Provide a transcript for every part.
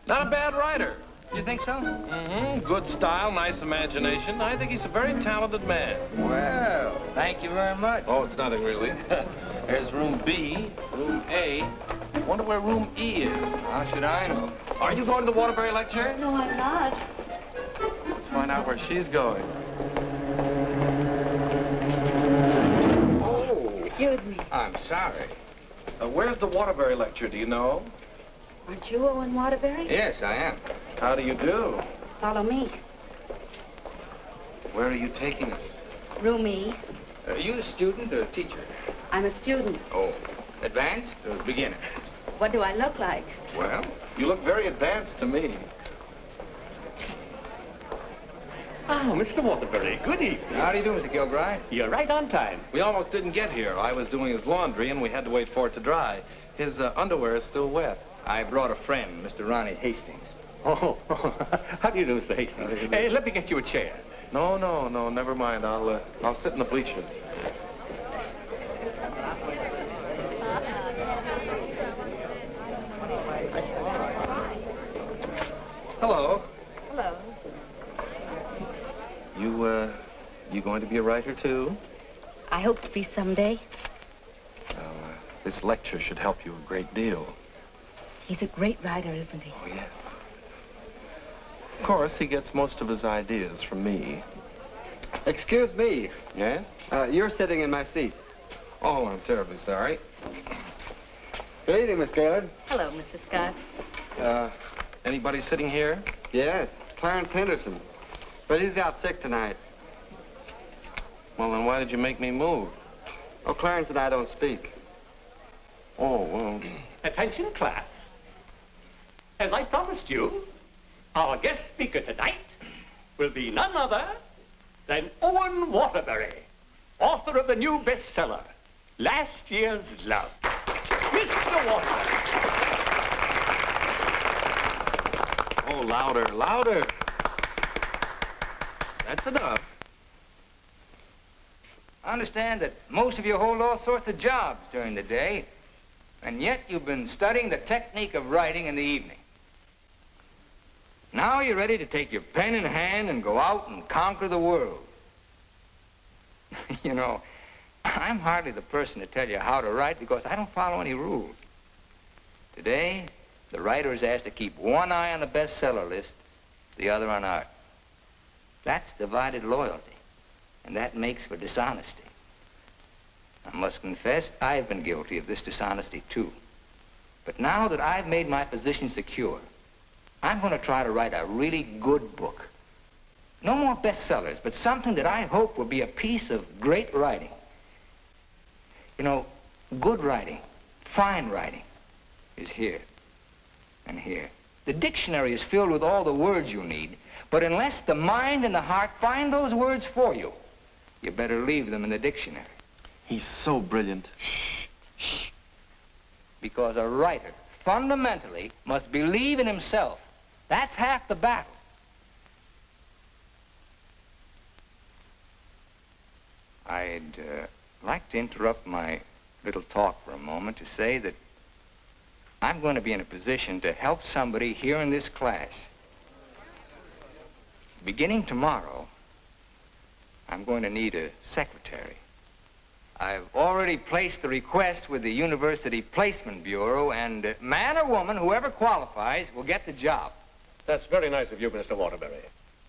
Not a bad writer. You think so? Mm-hmm. Good style, nice imagination. I think he's a very talented man. Well, thank you very much. Oh, it's nothing really. There's room B, room A. Wonder where room E is. How should I know? Are you going to the Waterbury lecture? No, I'm not. Let's find out where she's going. Oh. Excuse me. I'm sorry. Where's the Waterbury lecture, do you know? Aren't you Owen Waterbury? Yes, I am. How do you do? Follow me. Where are you taking us? Room E. Are you a student or a teacher? I'm a student. Oh, advanced or beginner? What do I look like? Well, You look very advanced to me. Ah, Mr. Waterbury, good evening. how do you do, Mr. Gilbride? You're right on time. We almost didn't get here. I was doing his laundry, and we had to wait for it to dry. His underwear is still wet. I brought a friend, Mr. Ronnie Hastings. Oh, how do you do, Mr. Hastings? Hey, let me get you a chair. No, never mind. I'll sit in the bleachers. Hello. Hello. You going to be a writer, too? I hope to be someday. Well, this lecture should help you a great deal. He's a great writer, isn't he? Oh, yes. Of course, he gets most of his ideas from me. Excuse me. Yes? You're sitting in my seat. Oh, I'm terribly sorry. Good evening, Miss Gaylord. Hello, Mr. Scott. Anybody sitting here? Yes, Clarence Henderson. But he's out sick tonight. Well, then why did you make me move? Oh, Clarence and I don't speak. Oh, well... Attention, class. As I promised you, our guest speaker tonight will be none other than Owen Waterbury, author of the new bestseller, Last Year's Love. Mr. Waterbury. Oh, louder, louder. That's enough. I understand that most of you hold all sorts of jobs during the day, and yet you've been studying the technique of writing in the evening. Now you're ready to take your pen in hand and go out and conquer the world. You know, I'm hardly the person to tell you how to write because I don't follow any rules. Today, the writer is asked to keep one eye on the bestseller list, the other on art. That's divided loyalty, and that makes for dishonesty. I must confess, I've been guilty of this dishonesty, too. But now that I've made my position secure, I'm going to try to write a really good book. No more bestsellers, but something that I hope will be a piece of great writing. You know, good writing, fine writing, is here and here. The dictionary is filled with all the words you need, but unless the mind and the heart find those words for you, you better leave them in the dictionary. He's so brilliant. Shh, shh. Because a writer, fundamentally, must believe in himself. That's half the battle. I'd like to interrupt my little talk for a moment to say that I'm going to be in a position to help somebody here in this class. Beginning tomorrow, I'm going to need a secretary. I've already placed the request with the University Placement Bureau, and man or woman, whoever qualifies, will get the job. That's very nice of you, Mr. Waterbury.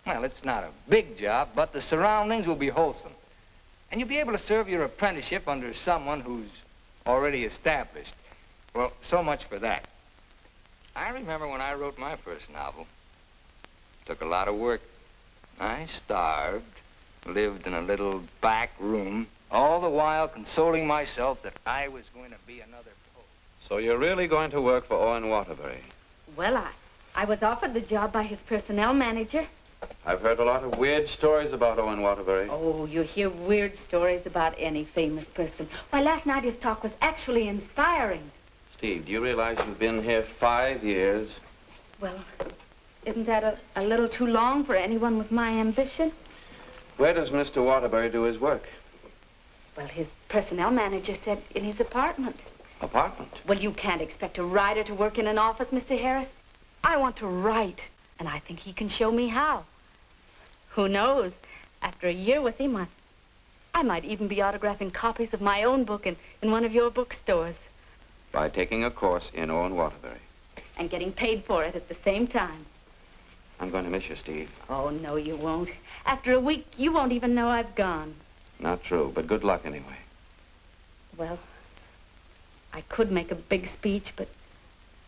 Well, it's not a big job, but the surroundings will be wholesome. And you'll be able to serve your apprenticeship under someone who's already established. Well, so much for that. I remember when I wrote my first novel. It took a lot of work. I starved, lived in a little back room, all the while consoling myself that I was going to be another poet. So you're really going to work for Owen Waterbury? Well, I was offered the job by his personnel manager. I've heard a lot of weird stories about Owen Waterbury. Oh, you hear weird stories about any famous person. Why, last night his talk was actually inspiring. Steve, do you realize you've been here 5 years? Well, isn't that a little too long for anyone with my ambition? Where does Mr. Waterbury do his work? Well, his personnel manager said in his apartment. Apartment? Well, you can't expect a writer to work in an office, Mr. Harris. I want to write, and I think he can show me how. Who knows? After a year with him, I might even be autographing copies of my own book in one of your bookstores. By taking a course in Owen Waterbury. And getting paid for it at the same time. I'm going to miss you, Steve. Oh, no, you won't. After a week, you won't even know I've gone. Not true, but good luck anyway. Well, I could make a big speech, but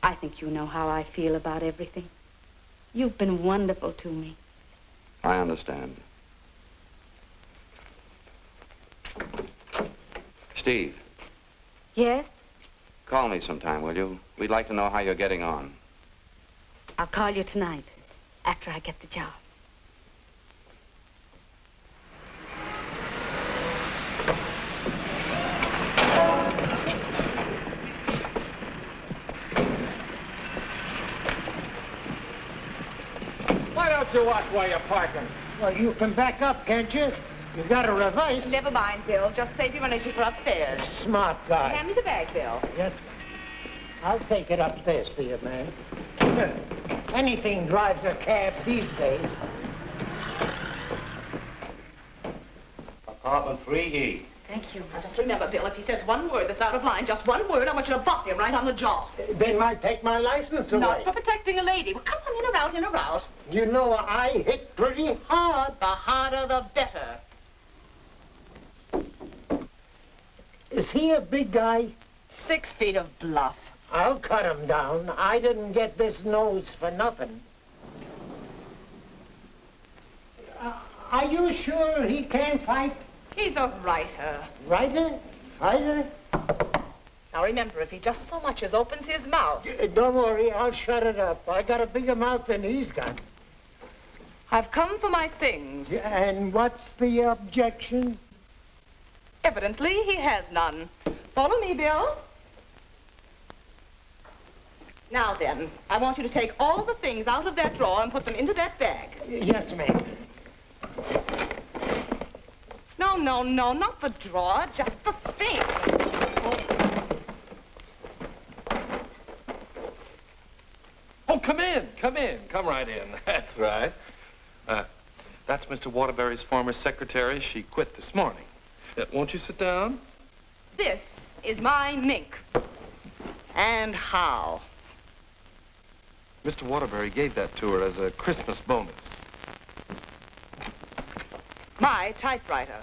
I think you know how I feel about everything. You've been wonderful to me. I understand. Steve. Yes? Call me sometime, will you? We'd like to know how you're getting on. I'll call you tonight, after I get the job. Why don't you watch while you're parking? Well, you can back up, can't you? You got to reverse. Never mind, Bill. Just save your energy for upstairs. Smart guy. Hand me the bag, Bill. Yes, ma'am. I'll take it upstairs for you, man. Anything drives a cab these days. Apartment 3E. Thank you. Now, just remember, Bill, if he says one word that's out of line, just one word, I want you to bop him right on the jaw. They might take my license away. Not for protecting a lady. Well, come on, in or out, in or out. You know, I hit pretty hard. The harder, the better. Is he a big guy? 6 feet of bluff. I'll cut him down. I didn't get this nose for nothing. Are you sure he can fight? He's a writer. Writer? Fighter? Now, remember, if he just so much as opens his mouth... Don't worry, I'll shut it up. I got a bigger mouth than he's got. I've come for my things. And what's the objection? Evidently, he has none. Follow me, Bill. Now then, I want you to take all the things out of that drawer and put them into that bag. Yes, ma'am. No, not the drawer, just the thing. Oh, come in. Come right in. That's right. That's Mr. Waterbury's former secretary. She quit this morning. Won't you sit down? This is my mink. And how? Mr. Waterbury gave that to her as a Christmas bonus. My typewriter.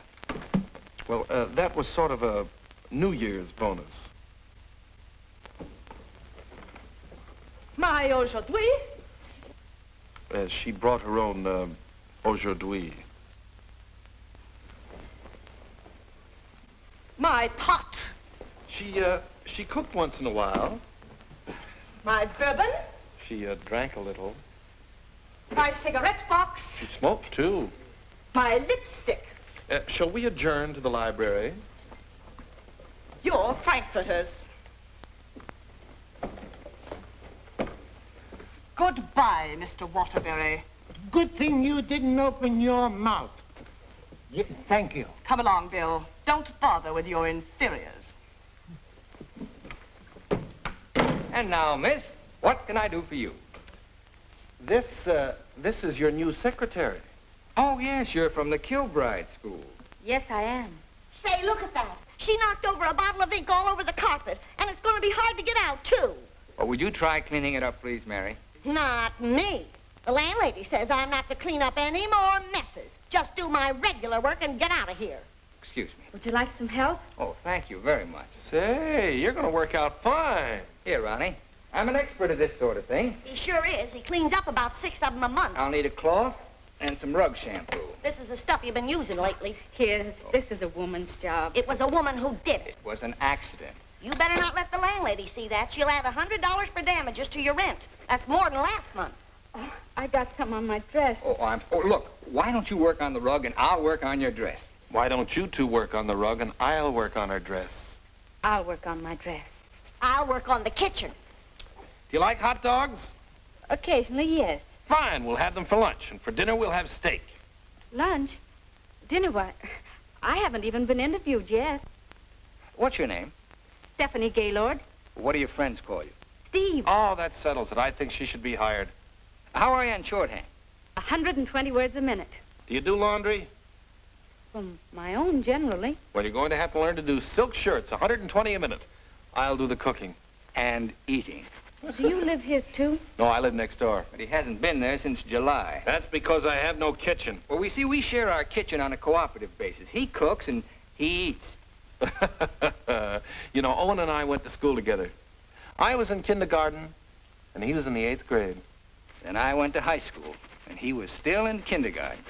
Well, that was sort of a New Year's bonus. My aujourd'hui. She brought her own aujourd'hui. My pot. She cooked once in a while. My bourbon. She drank a little. My cigarette box. She smoked, too. My lipstick. Shall we adjourn to the library? Your frankfurters. Goodbye, Mr. Waterbury. Good thing you didn't open your mouth. Thank you. Come along, Bill. Don't bother with your inferiors. And now, miss, what can I do for you? This is your new secretary. Oh, yes, you're from the Kilbride School. Yes, I am. Say, look at that. She knocked over a bottle of ink all over the carpet, and it's going to be hard to get out, too. Well, would you try cleaning it up, please, Mary? Not me. The landlady says I'm not to clean up any more messes. Just do my regular work and get out of here. Excuse me. Would you like some help? Oh, thank you very much. Say, you're going to work out fine. Here, Ronnie. I'm an expert at this sort of thing. He sure is. He cleans up about 6 of them a month. I'll need a cloth and some rug shampoo. This is the stuff you've been using lately. Here, this is a woman's job. It was a woman who did it. It was an accident. You better not let the landlady see that. She'll add $100 for damages to your rent. That's more than last month. Oh, I got some on my dress. Oh, look, why don't you work on the rug and I'll work on your dress? Why don't you two work on the rug and I'll work on her dress? I'll work on my dress. I'll work on the kitchen. Do you like hot dogs? Occasionally, yes. Fine, we'll have them for lunch, and for dinner we'll have steak. Lunch? Dinner, why? I haven't even been interviewed yet. What's your name? Stephanie Gaylord. What do your friends call you? Steve. Oh, that settles it. I think she should be hired. How are you in shorthand? 120 words a minute. Do you do laundry? From my own, generally. Well, you're going to have to learn to do silk shirts, 120 a minute. I'll do the cooking. And eating. Do you live here, too? No, I live next door. But he hasn't been there since July. That's because I have no kitchen. Well, we share our kitchen on a cooperative basis. He cooks and he eats. You know, Owen and I went to school together. I was in kindergarten, and he was in the 8th grade. Then I went to high school, and he was still in kindergarten.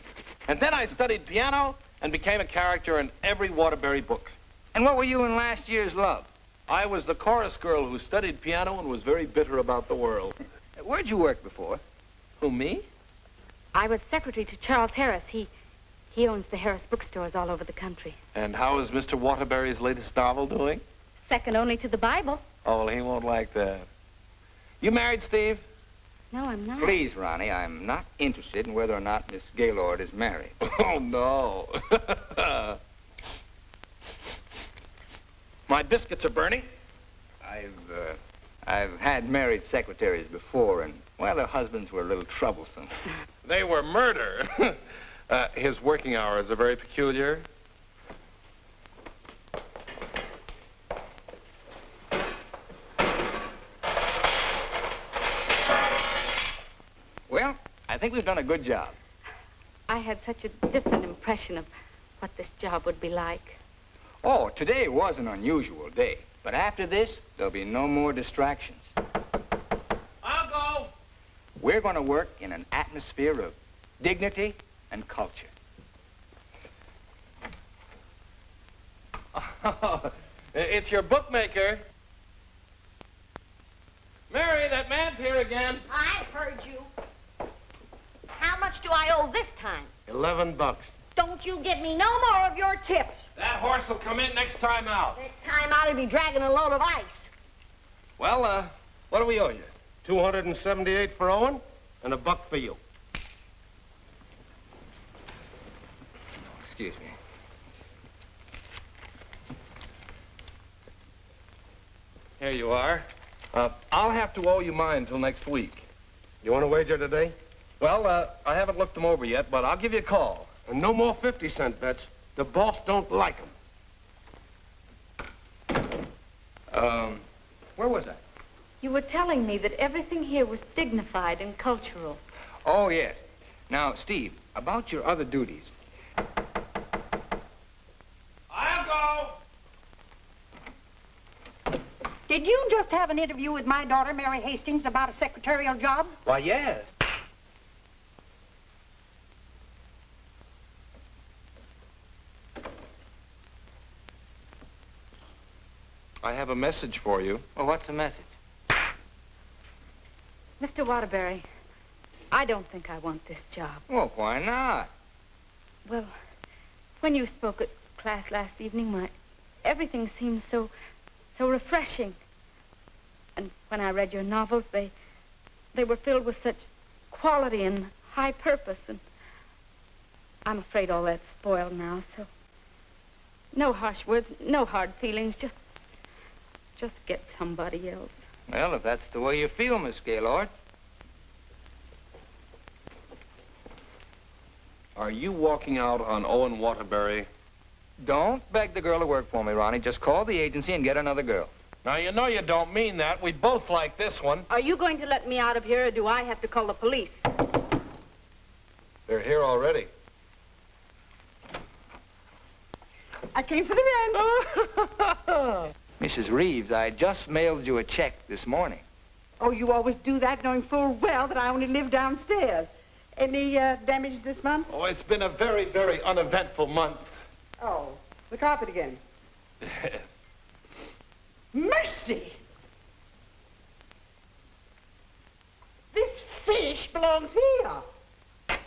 And then I studied piano and became a character in every Waterbury book. And what were you in last year's Love? I was the chorus girl who studied piano and was very bitter about the world. Where'd you work before? Who, me? I was secretary to Charles Harris. He owns the Harris bookstores all over the country. And how is Mr. Waterbury's latest novel doing? Second only to the Bible. Oh, well, he won't like that. You married, Steve? No, I'm not. Please, Ronnie, I'm not interested in whether or not Miss Gaylord is married. Oh, no. My biscuits are burning. I've had married secretaries before, and, well, their husbands were a little troublesome. They were murder. His working hours are very peculiar. Well, I think we've done a good job. I had such a different impression of what this job would be like. Oh, today was an unusual day. But after this, there'll be no more distractions. I'll go. We're going to work in an atmosphere of dignity and culture. It's your bookmaker. Mary, that man's here again. I heard you. How much do I owe this time? $11. Don't you give me no more of your tips. That horse will come in next time out. Next time out, he'll be dragging a load of ice. Well, what do we owe you? $278 for Owen and $1 for you. Excuse me. Here you are. I'll have to owe you mine till next week. You want to wager today? Well, I haven't looked them over yet, but I'll give you a call. And no more 50-cent bets. The boss don't like them. Where was I? You were telling me that everything here was dignified and cultural. Oh, yes. Now, Steve, about your other duties. I'll go. Did you just have an interview with my daughter, Mary Hastings, about a secretarial job? Why, yes. I have a message for you. Well, what's the message? Mr. Waterbury, I don't think I want this job. Well, why not? Well, when you spoke at class last evening, everything seemed so refreshing. And when I read your novels, they were filled with such quality and high purpose. And I'm afraid all that's spoiled now, so no harsh words, no hard feelings, just get somebody else. Well, if that's the way you feel, Miss Gaylord. Are you walking out on Owen Waterbury? Don't beg the girl to work for me, Ronnie. Just call the agency and get another girl. Now, you know you don't mean that. We both like this one. Are you going to let me out of here, or do I have to call the police? They're here already. I came for the rent. Mrs. Reeves, I just mailed you a check this morning. Oh, you always do that, knowing full well that I only live downstairs. Any damage this month? Oh, it's been a very, very uneventful month. Oh, the carpet again. Yes. Mercy! This fish belongs here.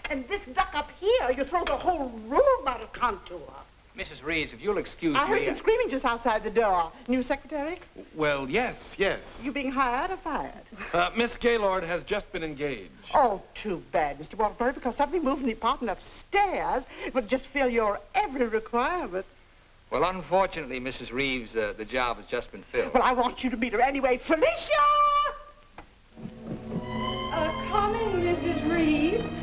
And this duck up here, you throw the whole room out of contour. Mrs. Reeves, if you'll excuse I me... heard some screaming just outside the door. New secretary? Well, yes. You being hired or fired? Miss Gaylord has just been engaged. Oh, too bad, Mr. Waterbury, because something moved in the apartment upstairs would just fill your every requirement. Well, unfortunately, Mrs. Reeves, the job has just been filled. Well, I want you to meet her anyway. Felicia! Coming, Mrs. Reeves.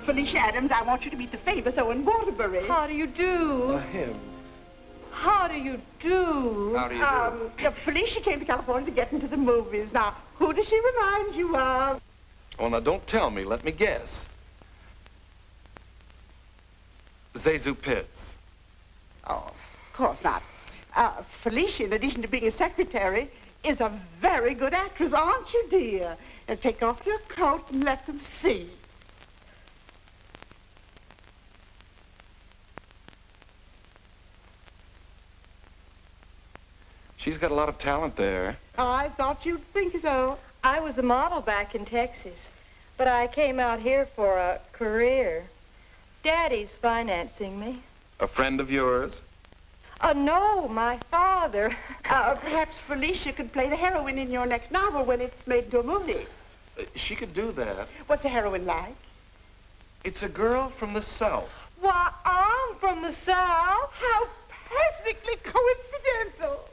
Felicia Adams, I want you to meet the famous Owen Waterbury. How do you do? Him. How do you do? How do you do? Felicia came to California to get into the movies. Now, who does she remind you of? Oh, now don't tell me. Let me guess. Zazu Pitts. Oh, of course not. Felicia, in addition to being a secretary, is a very good actress, aren't you, dear? And take off your coat and let them see. She's got a lot of talent there. I thought you'd think so. I was a model back in Texas, but I came out here for a career. Daddy's financing me. A friend of yours? No, my father. Perhaps Felicia could play the heroine in your next novel when it's made into a movie. She could do that. What's the heroine like? It's a girl from the South. Why, I'm from the South. How perfectly coincidental.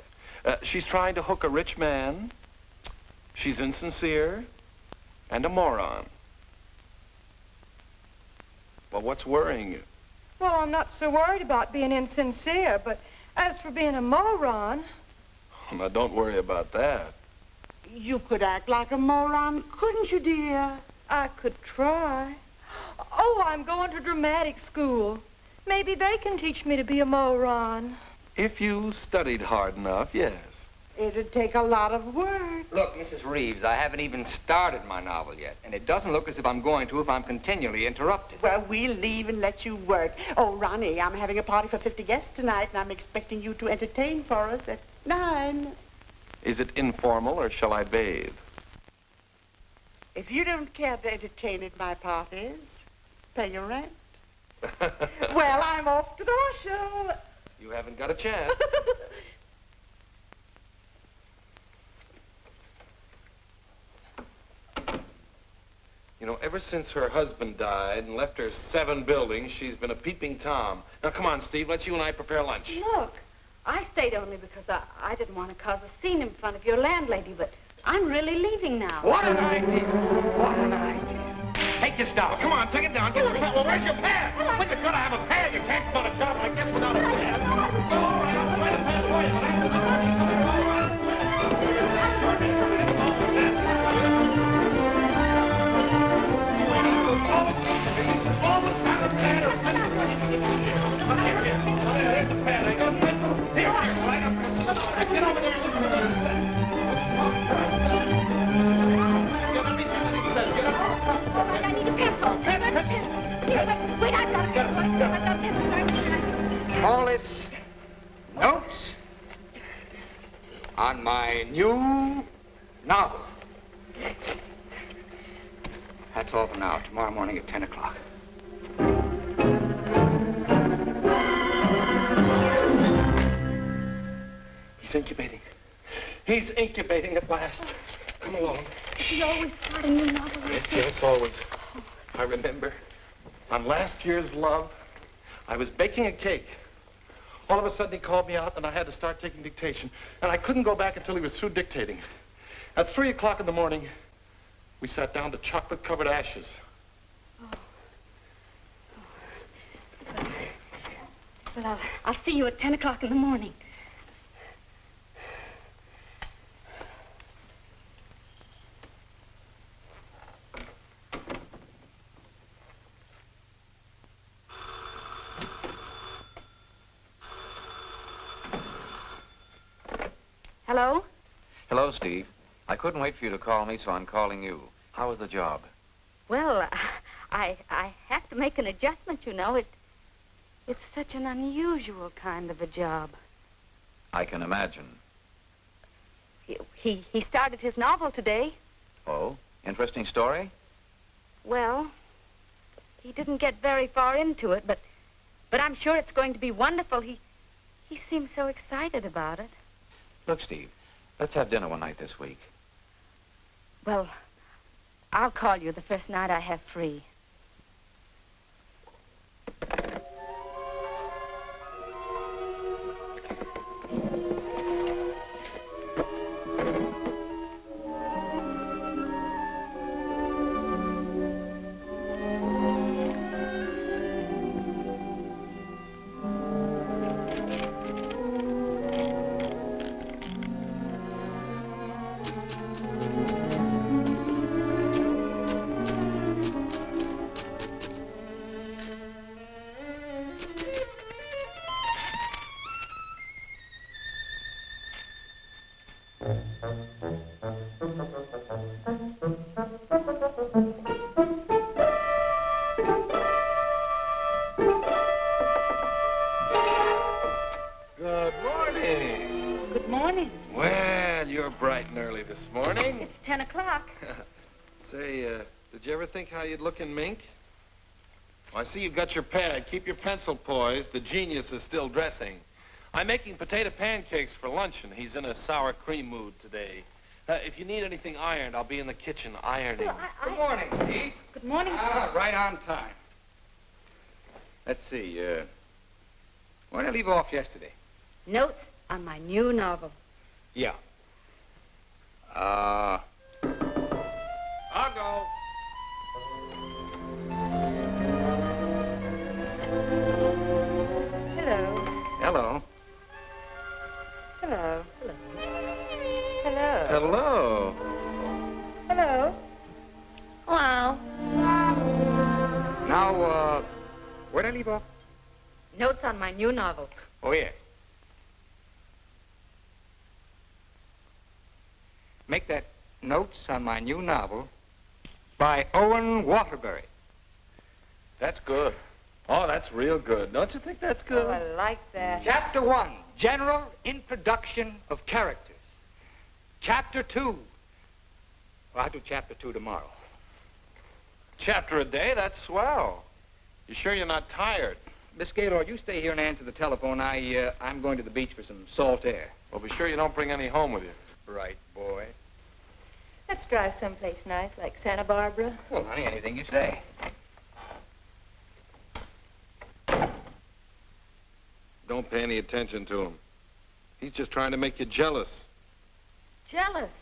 She's trying to hook a rich man. She's insincere and a moron. Well, what's worrying you? Well, I'm not so worried about being insincere, but as for being a moron... Oh, now, don't worry about that. You could act like a moron, couldn't you, dear? I could try. Oh, I'm going to dramatic school. Maybe they can teach me to be a moron. If you studied hard enough, yes. It'd take a lot of work. Look, Mrs. Reeves, I haven't even started my novel yet, and it doesn't look as if I'm going to if I'm continually interrupted. Well, we'll leave and let you work. Oh, Ronnie, I'm having a party for 50 guests tonight, and I'm expecting you to entertain for us at 9. Is it informal, or shall I bathe? If you don't care to entertain at my parties, pay your rent. Well, I'm off to the horse show. You haven't got a chance. You know, ever since her husband died and left her 7 buildings, she's been a peeping Tom. Now, come on, Steve, let's you and I prepare lunch. Look, I stayed only because I didn't want to cause a scene in front of your landlady, but I'm really leaving now. What an idea! What an idea! Take this down. Come on, take it down. Get your pad. Well, where's your pad? Well, you've got to have a pad. You can't start a job like this without a pad. Go, all right, I'll find a pad for you. Wait, I've got a pencil. Call this notes on my new novel. That's all for now. Tomorrow morning at 10 o'clock. He's incubating. He's incubating at last. Come along. He always start a new novel. Yes, always. I remember on last year's Love, I was baking a cake. All of a sudden, he called me out, and I had to start taking dictation. And I couldn't go back until he was through dictating. At 3 o'clock in the morning, we sat down to chocolate-covered ashes. Well, I'll see you at 10 o'clock in the morning. Hello? Hello, Steve. I couldn't wait for you to call me, so I'm calling you. How was the job? Well, I have to make an adjustment, you know. It's such an unusual kind of a job. I can imagine. He started his novel today. Oh, interesting story? Well, he didn't get very far into it, but I'm sure it's going to be wonderful. He seems so excited about it. Look, Steve, let's have dinner one night this week. Well, I'll call you the first night I have free. early this morning. It's 10 o'clock. Say, did you ever think how you'd look in mink? Well, I see you've got your pad. Keep your pencil poised. The genius is still dressing. I'm making potato pancakes for luncheon. He's in a sour cream mood today. If you need anything ironed, I'll be in the kitchen ironing. Well, Good morning, Steve. Good morning. Right on time. Let's see, where did I leave off yesterday? Notes on my new novel. Yeah. I'll go. Hello. Hello. Hello. Hello. Hello. Hello. Hello. Now, where'd I leave off? Notes on my new novel. Oh, yes. Make that Notes on My New Novel by Owen Waterbury. That's good. Oh, that's real good. Don't you think that's good? Oh, I like that. Chapter 1, General Introduction of Characters. Chapter 2. Well, I'll do Chapter 2 tomorrow. Chapter a day? That's swell. You sure you're not tired? Miss Gaylord, you stay here and answer the telephone. I'm going to the beach for some salt air. Well, be sure you don't bring any home with you. Right, boy. Let's drive someplace nice, like Santa Barbara. Well, honey, anything you say. Don't pay any attention to him. He's just trying to make you jealous. Jealous?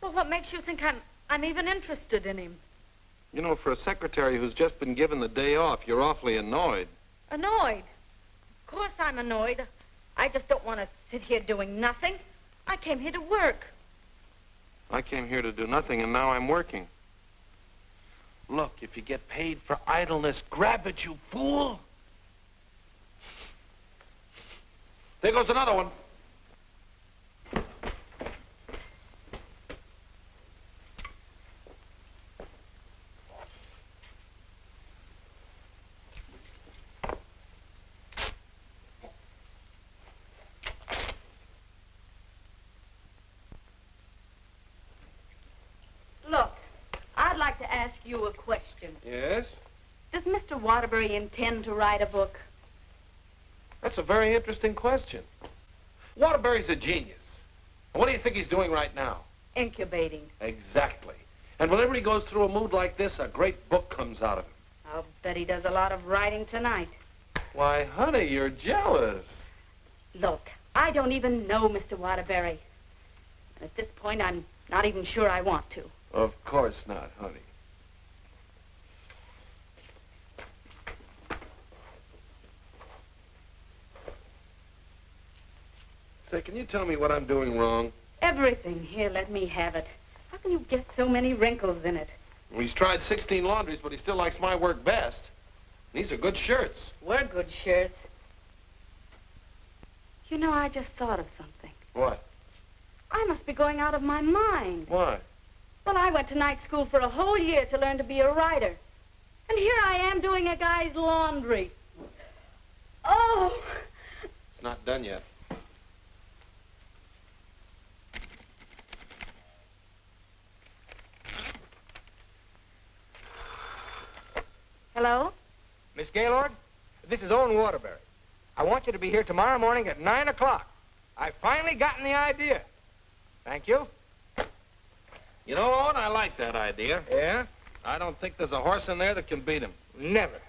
Well, what makes you think I'm even interested in him? You know, for a secretary who's just been given the day off, you're awfully annoyed. Annoyed? Of course I'm annoyed. I just don't want to sit here doing nothing. I came here to work. I came here to do nothing, and now I'm working. Look, if you get paid for idleness, grab it, you fool. There goes another one. Look, I'd like to ask you a question. Yes? Does Mr. Waterbury intend to write a book? That's a very interesting question. Waterbury's a genius. What do you think he's doing right now? Incubating. Exactly. And whenever he goes through a mood like this, a great book comes out of him. I'll bet he does a lot of writing tonight. Why, honey, you're jealous. Look, I don't even know Mr. Waterbury. At this point, I'm not even sure I want to. Of course not, honey. Say, can you tell me what I'm doing wrong? Everything. Here, let me have it. How can you get so many wrinkles in it? Well, he's tried 16 laundries, but he still likes my work best. These are good shirts. We're good shirts. You know, I just thought of something. What? I must be going out of my mind. Why? Well, I went to night school for a whole year to learn to be a writer. And here I am doing a guy's laundry. Oh! It's not done yet. Hello? Miss Gaylord, this is Owen Waterbury. I want you to be here tomorrow morning at 9 o'clock. I've finally gotten the idea. Thank you. You know, Owen, I like that idea. Yeah? I don't think there's a horse in there that can beat him. Never.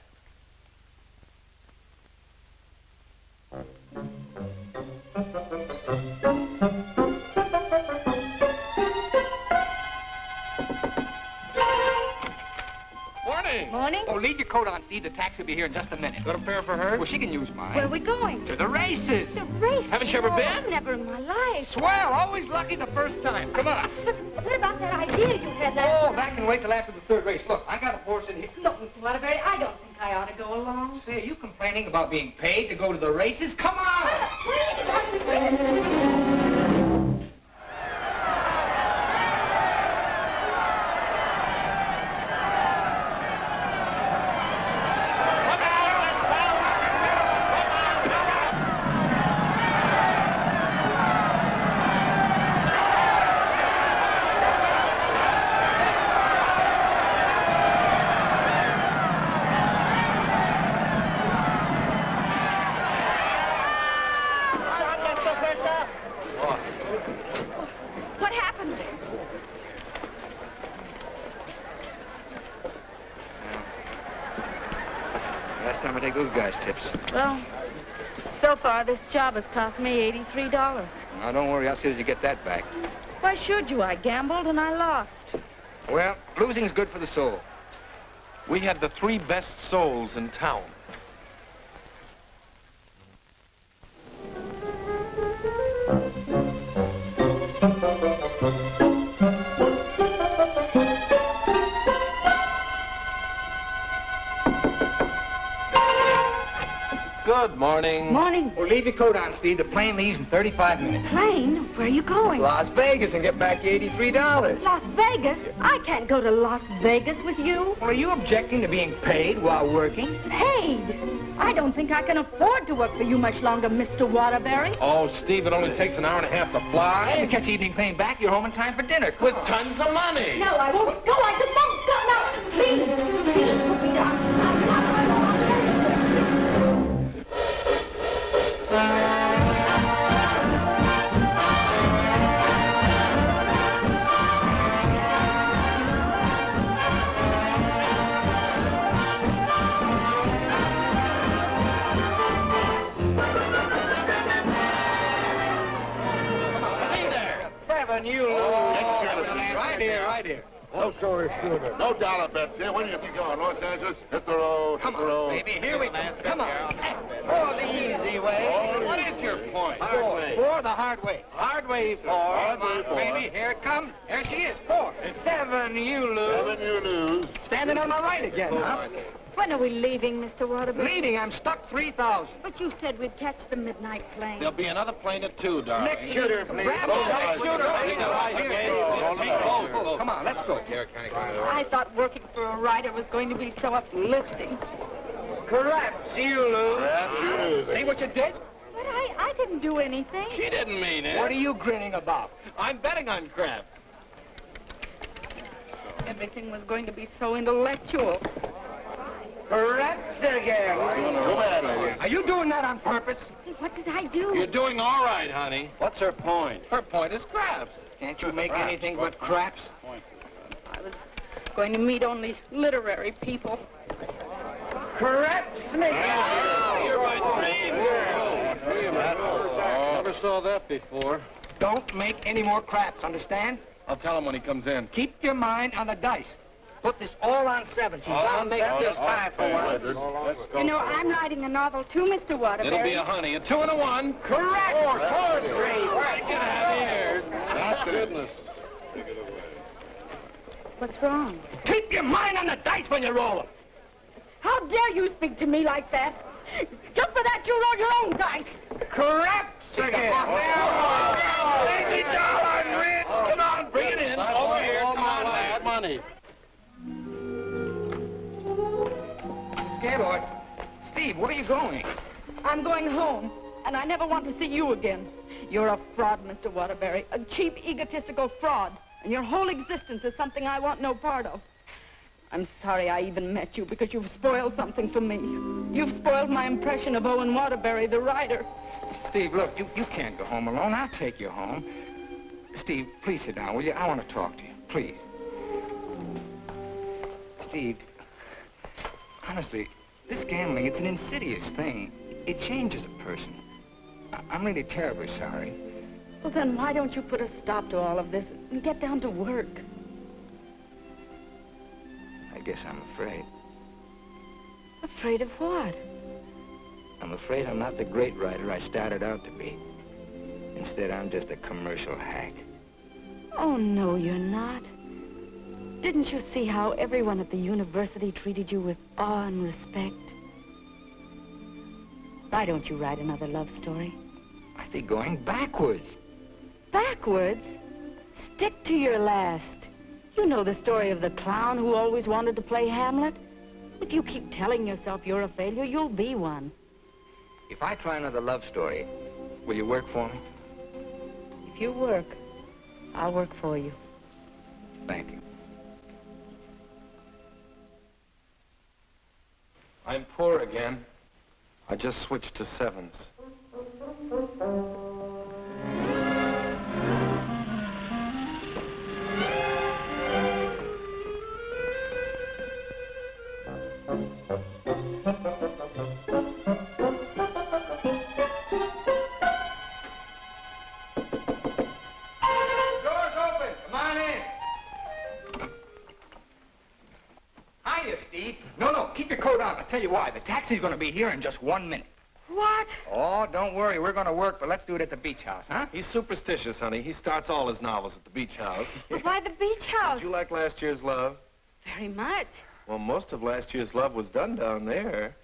Morning. Morning. Oh, leave your coat on, Steve. The taxi will be here in just a minute. Got a pair for her? Well, she can use mine. Where are we going? To the races. The race. Haven't you ever been? Never in my life. Swell. Always lucky the first time. Come on. But what about that idea you had last Oh, that can wait till after the third race. Look, I got a horse in here. Look, Mr. Waterbury, I don't think I ought to go along. Say, are you complaining about being paid to go to the races? Come on! take those guys' tips. Well, so far this job has cost me $83. Now, don't worry. I'll see that you get that back. Why should you? I gambled and I lost. Well, losing's good for the soul. We had the 3 best souls in town. Good morning. Morning. Well, leave your coat on, Steve. The plane leaves in 35 minutes. Plane? Where are you going? Las Vegas and get back your $83. Las Vegas? I can't go to Las Vegas with you. Well, are you objecting to being paid while working? Paid? I don't think I can afford to work for you much longer, Mr. Waterbury. Oh, Steve, it only takes an hour and a half to fly. And to catch the evening plane back, you're home in time for dinner. Come With on. tons of money. No, I won't go. I just won't go. No, please. Please put me down. I'm not going to. You right here, right here. Oh, sorry, shooter. No dollar bets here. Where do you think you're going? Los Angeles? Hit the road. Come hit the road. on, baby. Here we go. Come on. Oh, the easy way. Oh, What easy. is your point? Hard way. Four, the hard way. Hard way, four. Hard Come way, on, four. baby. Here it comes. There she is. 4. 7, you lose. 7, you lose. Standing on my right again, huh? When are we leaving, Mr. Waterbury? Leading, I'm stuck 3,000. But you said we'd catch the midnight plane. There'll be another plane at 2, darling. Next shooter, please. Grab Oh, the next shooter. shooter. Right Here, here. here. Oh, Come on, let's go. I thought working for a writer was going to be so uplifting. Correct. You lose. Perhaps you lose. See what you did? But I didn't do anything. She didn't mean it. What are you grinning about? I'm betting on crabs. Everything was going to be so intellectual. Correct again. Go ahead, lady. Are you doing that on purpose? What did I do? You're doing all right, honey. What's her point? Her point is crabs. Can't you make anything but craps? I was going to meet only literary people. Correct, Snake. You're my dream girl. Never saw that before. Don't make any more craps, understand? I'll tell him when he comes in. Keep your mind on the dice. Put this all on 7. She's bound to make this time for once. Let's go. You know, I'm writing a novel too, Mr. Waterbury. It'll be a honey, a 2 and a 1. Correct. Of course, Get out of here. That's goodness. What's wrong? Keep your mind on the dice when you roll them. How dare you speak to me like that? Just for that, you roll your own dice. Correct again. $80, Rich. Come on, bring it in. Over here. Come on, lad. Money. Gaylord. Steve, where are you going? I'm going home, and I never want to see you again. You're a fraud, Mr. Waterbury, a cheap, egotistical fraud, and your whole existence is something I want no part of. I'm sorry I even met you, because you've spoiled something for me. You've spoiled my impression of Owen Waterbury, the writer. Steve, look, you can't go home alone. I'll take you home. Steve, please sit down, will you? I want to talk to you, please. Steve, honestly, this gambling, it's an insidious thing. It changes a person. I'm really terribly sorry. Well, then why don't you put a stop to all of this and get down to work? I guess I'm afraid. Afraid of what? I'm afraid I'm not the great writer I started out to be. Instead, I'm just a commercial hack. Oh, no, you're not. Didn't you see how everyone at the university treated you with awe and respect? Why don't you write another love story? I think going backwards. Backwards? Stick to your last. You know the story of the clown who always wanted to play Hamlet? If you keep telling yourself you're a failure, you'll be one. If I try another love story, will you work for me? If you work, I'll work for you. Thank you. I'm poor again. I just switched to 7s. keep your coat on. I'll tell you why. The taxi's going to be here in just 1 minute. What? Oh, don't worry. We're going to work, but let's do it at the beach house, huh? He's superstitious, honey. He starts all his novels at the beach house. But why the beach house? Did you like last year's Love? Very much. Well, most of last year's Love was done down there.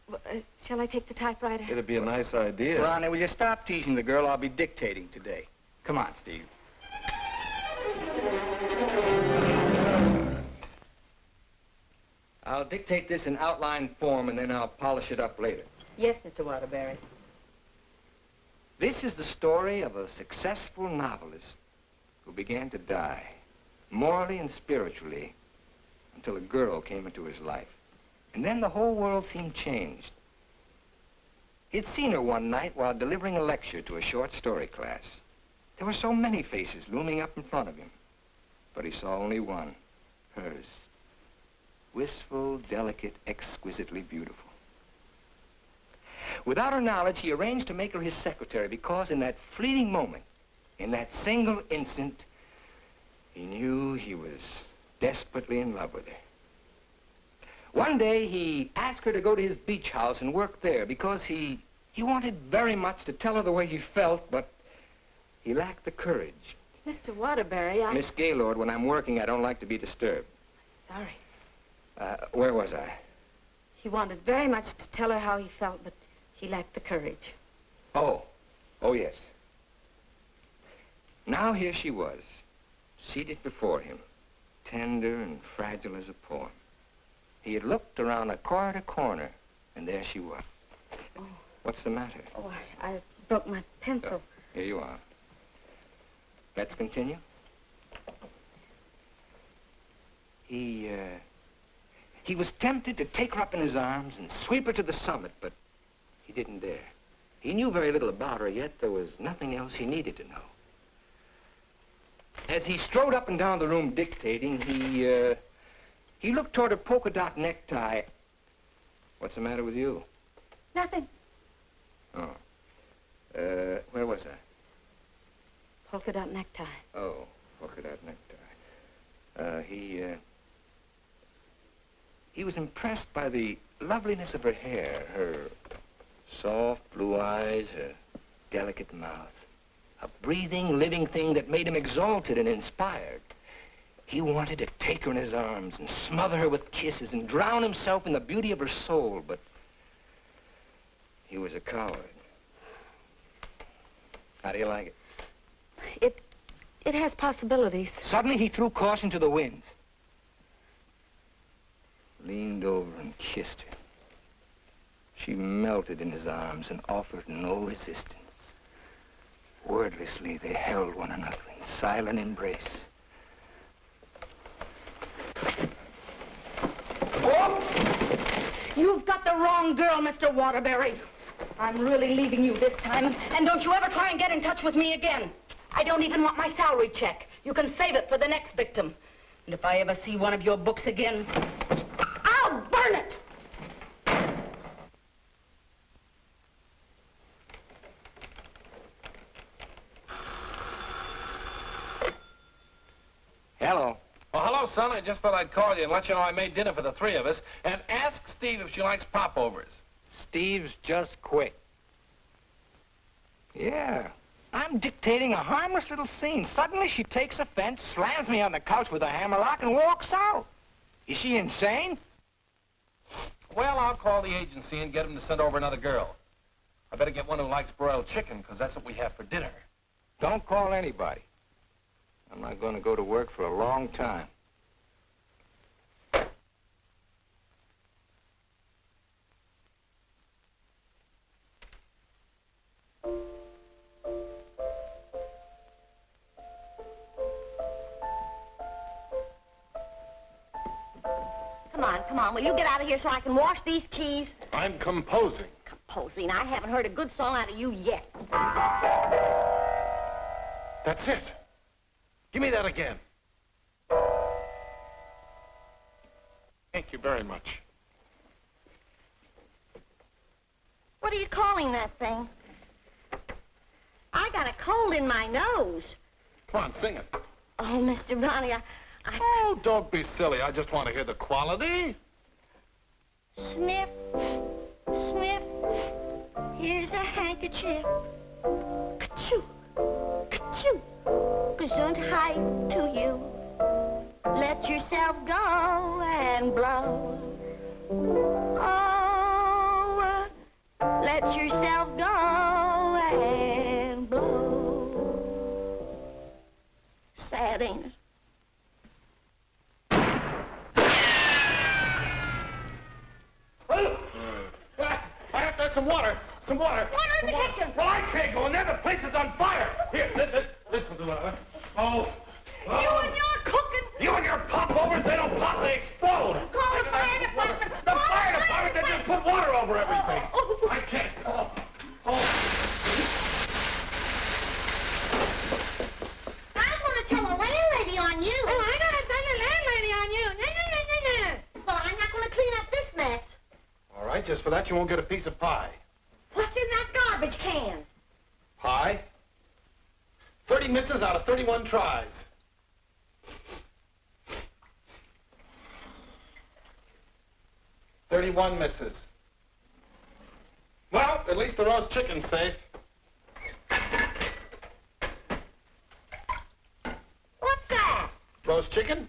Well, shall I take the typewriter? It'd be a nice idea. Ronnie, will you stop teasing the girl? I'll be dictating today. Come on, Steve. I'll dictate this in outline form, and then I'll polish it up later. Yes, Mr. Waterbury. This is the story of a successful novelist who began to die, morally and spiritually, until a girl came into his life. And then the whole world seemed changed. He'd seen her one night while delivering a lecture to a short story class. There were so many faces looming up in front of him, but he saw only one, hers. Wistful, delicate, exquisitely beautiful. Without her knowledge, he arranged to make her his secretary because in that fleeting moment, in that single instant, he knew he was desperately in love with her. One day, he asked her to go to his beach house and work there because he wanted very much to tell her the way he felt, but he lacked the courage. Mr. Waterbury, Miss Gaylord, when I'm working, I don't like to be disturbed. Sorry. Where was I? He wanted very much to tell her how he felt, but he lacked the courage. Oh, yes. Now here she was, seated before him, tender and fragile as a poem. He had looked around a corner, and there she was. Oh. What's the matter? Oh, I broke my pencil. Oh, here you are. Let's continue. He was tempted to take her up in his arms and sweep her to the summit, but he didn't dare. He knew very little about her, yet there was nothing else he needed to know. As he strode up and down the room dictating, he looked toward a polka dot necktie. What's the matter with you? Nothing. Oh. Where was I? Polka dot necktie. Oh, polka dot necktie. He was impressed by the loveliness of her hair, her soft blue eyes, her delicate mouth. A breathing, living thing that made him exalted and inspired. He wanted to take her in his arms and smother her with kisses and drown himself in the beauty of her soul, but he was a coward. How do you like it? It has possibilities. Suddenly he threw caution to the winds. Leaned over and kissed her. She melted in his arms and offered no resistance. Wordlessly, they held one another in silent embrace. You've got the wrong girl, Mr. Waterbury. I'm really leaving you this time, and don't you ever try and get in touch with me again. I don't even want my salary check. You can save it for the next victim. And if I ever see one of your books again, I'll burn it! Hello. Well, hello, son. I just thought I'd call you and let you know I made dinner for the three of us. And ask Steve if she likes popovers. Steve's just quit. Yeah. I'm dictating a harmless little scene. Suddenly she takes offense, slams me on the couch with a hammerlock, and walks out. Is she insane? Well, I'll call the agency and get them to send over another girl. I better get one who likes broiled chicken, because that's what we have for dinner. Don't call anybody. I'm not going to go to work for a long time. Come on, will you get out of here so I can wash these keys? I'm composing. Composing? I haven't heard a good song out of you yet. That's it. Give me that again. Thank you very much. What are you calling that thing? I got a cold in my nose. Come on, sing it. Oh, Mr. Ronnie, Oh, don't be silly. I just want to hear the quality. Snip, snip, here's a handkerchief. Ka-choo, ka-choo, gesundheit to you. Let yourself go and blow. Oh, let yourself go and blow. Sad, ain't it? I have to have some water. Some water. Water in the kitchen. Well, I can't go in there. The place is on fire. Here, this will do it. Oh. You and your cooking. You and your popovers, they don't pop, they explode. Call the fire department. The fire department, they just put water over everything. I can't. I'm going to tell the landlady on you. Oh, I'm going to tell the landlady on you. No. Well, I'm not going to clean up this mess. All right, just for that, you won't get a piece of pie. What's in that garbage can? Pie? 30 misses out of 31 tries. $31 misses. Well, at least the roast chicken's safe. What's that? Roast chicken?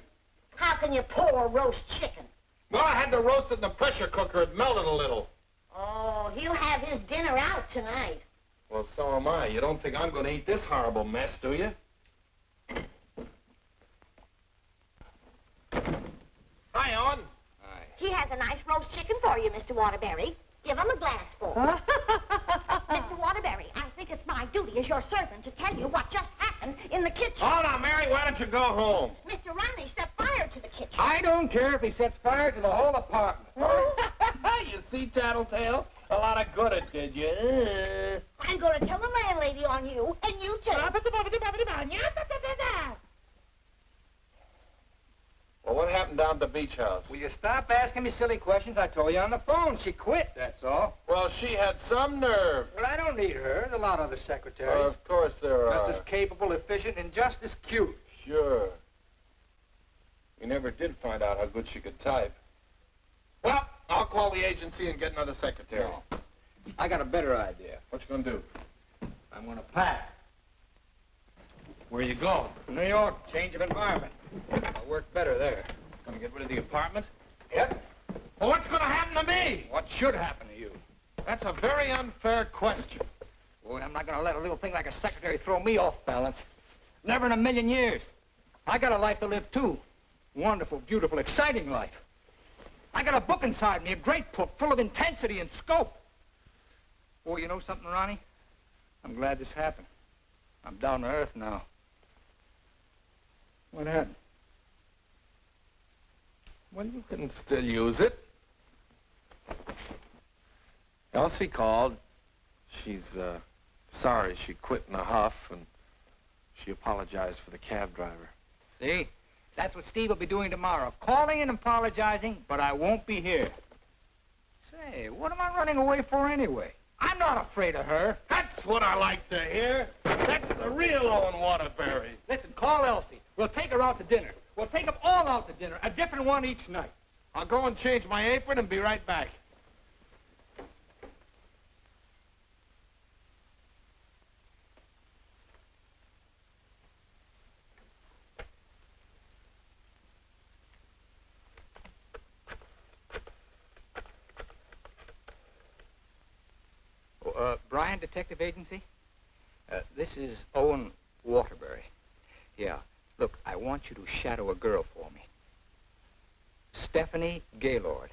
How can you pour roast chicken? Well, I had to roast it in the pressure cooker. It melted a little. Oh, he'll have his dinner out tonight. Well, so am I. You don't think I'm going to eat this horrible mess, do you? Hi, Owen. Hi. He has a nice roast chicken for you, Mr. Waterbury. Give him a glassful. Mr. Waterbury, I think it's my duty as your servant to tell you what just happened in the kitchen. Oh, now, Mary, why don't you go home? Mr. Ronnie set fire to the kitchen. I don't care if he sets fire to the whole apartment. You see, Tattletale? A lot of good it did you. I'm going to tell the landlady on you, and you too. Well, what happened down at the beach house? Will you stop asking me silly questions? I told you on the phone. She quit, that's all. Well, she had some nerve. Well, I don't need her. There's a lot of other secretaries. Of course there are. Just as capable, efficient, and just as cute. Sure. We never did find out how good she could type. Well, I'll call the agency and get another secretary. No. I got a better idea. What you gonna do? I'm gonna pack. Where you going? New York, change of environment. I'll work better there. Gonna get rid of the apartment? Yep. Well, what's gonna happen to me? What should happen to you? That's a very unfair question. Boy, I'm not gonna let a little thing like a secretary throw me off balance. Never in a million years. I got a life to live, too. Wonderful, beautiful, exciting life. I got a book inside me, a great book, full of intensity and scope. Boy, you know something, Ronnie? I'm glad this happened. I'm down to earth now. What happened? Well, you can still use it. Elsie called. She's, sorry she quit in a huff, and she apologized for the cab driver. See? That's what Steve will be doing tomorrow. Calling and apologizing, but I won't be here. Say, what am I running away for anyway? I'm not afraid of her. That's what I like to hear. That's the real Owen Waterbury. Listen, call Elsie. We'll take her out to dinner. We'll take them all out to dinner, a different one each night. I'll go and change my apron and be right back. Bryan Detective Agency? This is Owen Waterbury. Yeah. Look, I want you to shadow a girl for me. Stephanie Gaylord.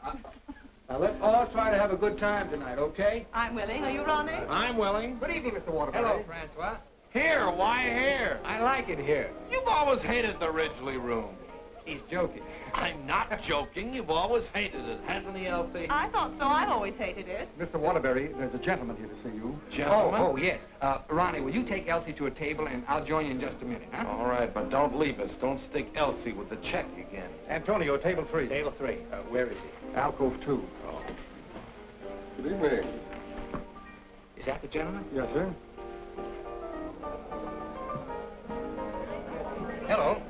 Now, let's all try to have a good time tonight, okay? I'm willing. Are you, Ronnie? I'm willing. Good evening, Mr. Waterbury. Hello, Francois. Here, why here? I like it here. You've always hated the Ridgely room. He's joking. I'm not joking. You've always hated it, hasn't he, Elsie? I thought so. I've always hated it. Mr. Waterbury, there's a gentleman here to see you. Gentlemen? Oh, yes. Ronnie, will you take Elsie to a table, and I'll join you in just a minute, huh? All right, but don't leave us. Don't stick Elsie with the check again. Antonio, table 3. Table 3. Where is he? Alcove 2. Oh. Good evening. Is that the gentleman? Yes, sir. Hello.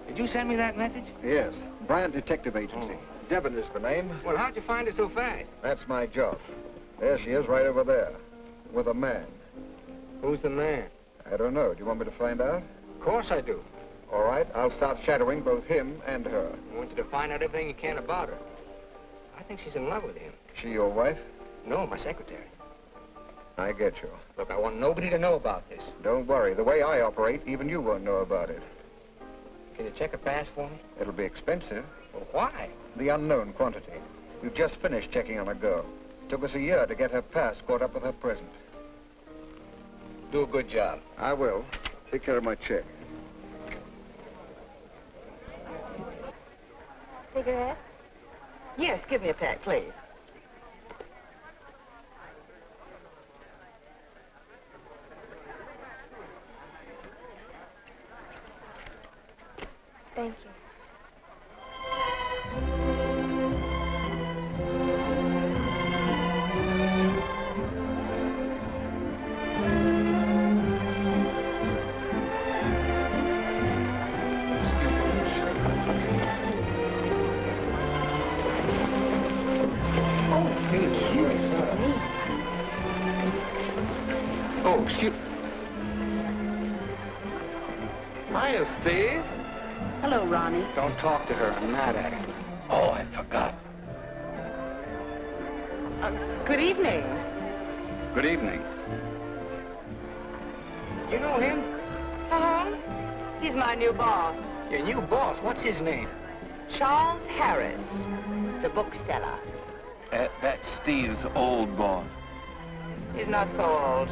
Did you send me that message? Yes. Bryan Detective Agency. Devon is the name. Well, how'd you find her so fast? That's my job. There she is, right over there, with a man. Who's the man? I don't know. Do you want me to find out? Of course I do. All right, I'll start shadowing both him and her. I want you to find out everything you can about her. I think she's in love with him. She your wife? No, my secretary. I get you. Look, I want nobody to know about this. Don't worry. The way I operate, even you won't know about it. Can you check her pass for me? It'll be expensive. Well, why? The unknown quantity. We've just finished checking on a girl. Took us a year to get her pass caught up with her present. Do a good job. I will. Take care of my check. Cigarettes? Yes, give me a pack, please. Thank you. Oh, excuse... Hiya, Steve. Hello, Ronnie. Don't talk to her. I'm mad at her. Oh, I forgot. Good evening. Good evening. You know him? Uh-huh. He's my new boss, Your new boss. What's his name? Charles Harris, the bookseller. That's Steve's old boss. He's not so old.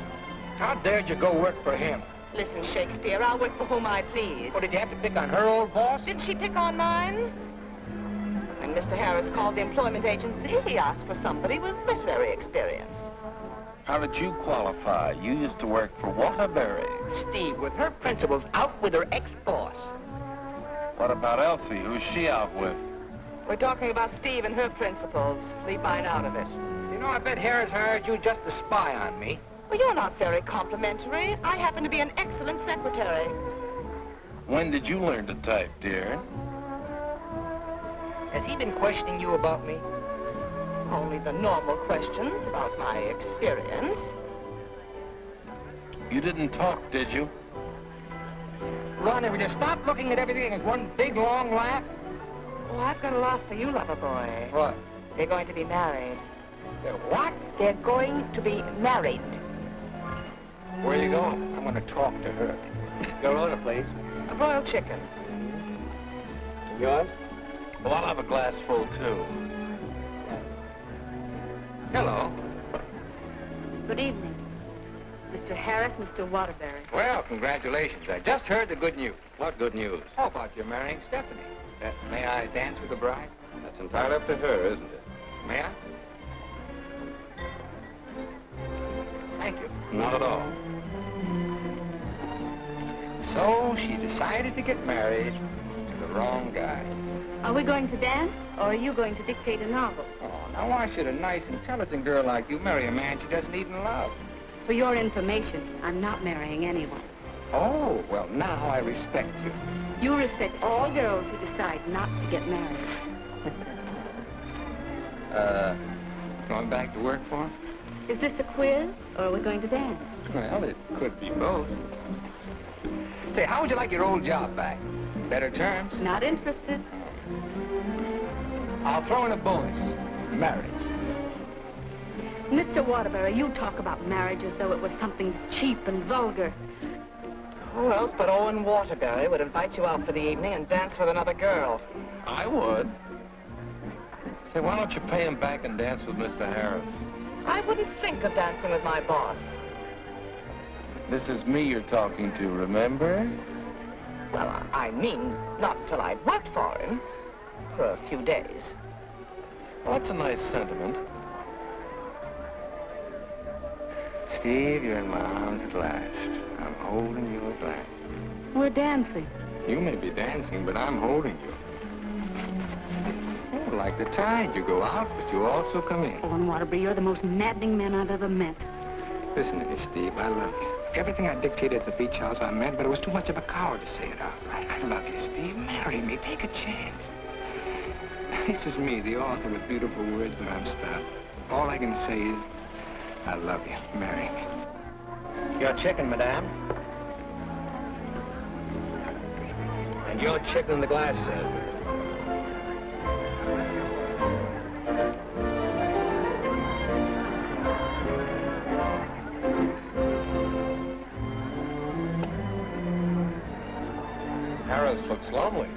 How dared you go work for him? Listen, Shakespeare, I'll work for whom I please. Well, did you have to pick on her old boss? Did she pick on mine? When Mr. Harris called the employment agency, he asked for somebody with literary experience. How did you qualify? You used to work for Waterbury. Steve, with her principals out with her ex-boss. What about Elsie? Who's she out with? We're talking about Steve and her principals. Leave mine out of it. You know, I bet Harris hired you just to spy on me. Well, you're not very complimentary. I happen to be an excellent secretary. When did you learn to type, dear? Has he been questioning you about me? Only the normal questions about my experience. You didn't talk, did you? Ronnie, will you stop looking at everything as one big, long laugh? Oh, I've got a laugh for you, lover boy. What? They're going to be married. They're what? They're going to be married. Where are you going? I'm going to talk to her. Your order, please. A broiled chicken. Yours? Well, I'll have a glass full, too. Hello. Good evening. Mr. Harris, Mr. Waterbury. Well, congratulations. I just heard the good news. What good news? How about you marrying Stephanie? May I dance with the bride? That's entirely up to her, isn't it? May I? Thank you. Not at all. So she decided to get married to the wrong guy. Are we going to dance, or are you going to dictate a novel? Oh, now why should a nice, intelligent girl like you marry a man she doesn't even love? For your information, I'm not marrying anyone. Oh, well, now I respect you. You respect all girls who decide not to get married. Going back to work for him? Is this a quiz, or are we going to dance? Well, it could be both. Say, how would you like your old job back? Better terms? Not interested. I'll throw in a bonus. Marriage. Mr. Waterbury, you talk about marriage as though it was something cheap and vulgar. Who else but Owen Waterbury would invite you out for the evening and dance with another girl? I would. Say, why don't you pay him back and dance with Mr. Harris? I wouldn't think of dancing with my boss. This is me you're talking to, remember? Well, I mean, not till I'd worked for him. For a few days. Well, that's a nice sentiment. Steve, you're in my arms at last. I'm holding you at last. We're dancing. You may be dancing, but I'm holding you. Oh, like the tide, you go out, but you also come in. Owen Waterbury, you're the most maddening man I've ever met. Listen to me, Steve, I love you. Everything I dictated at the beach house I meant, but it was too much of a coward to say it out. I love you, Steve. Marry me. Take a chance. This is me, the author with beautiful words, but I'm stuck. All I can say is, I love you. Marry me. Your chicken, madame. And your chicken in the glass, sir. Harris looks lonely.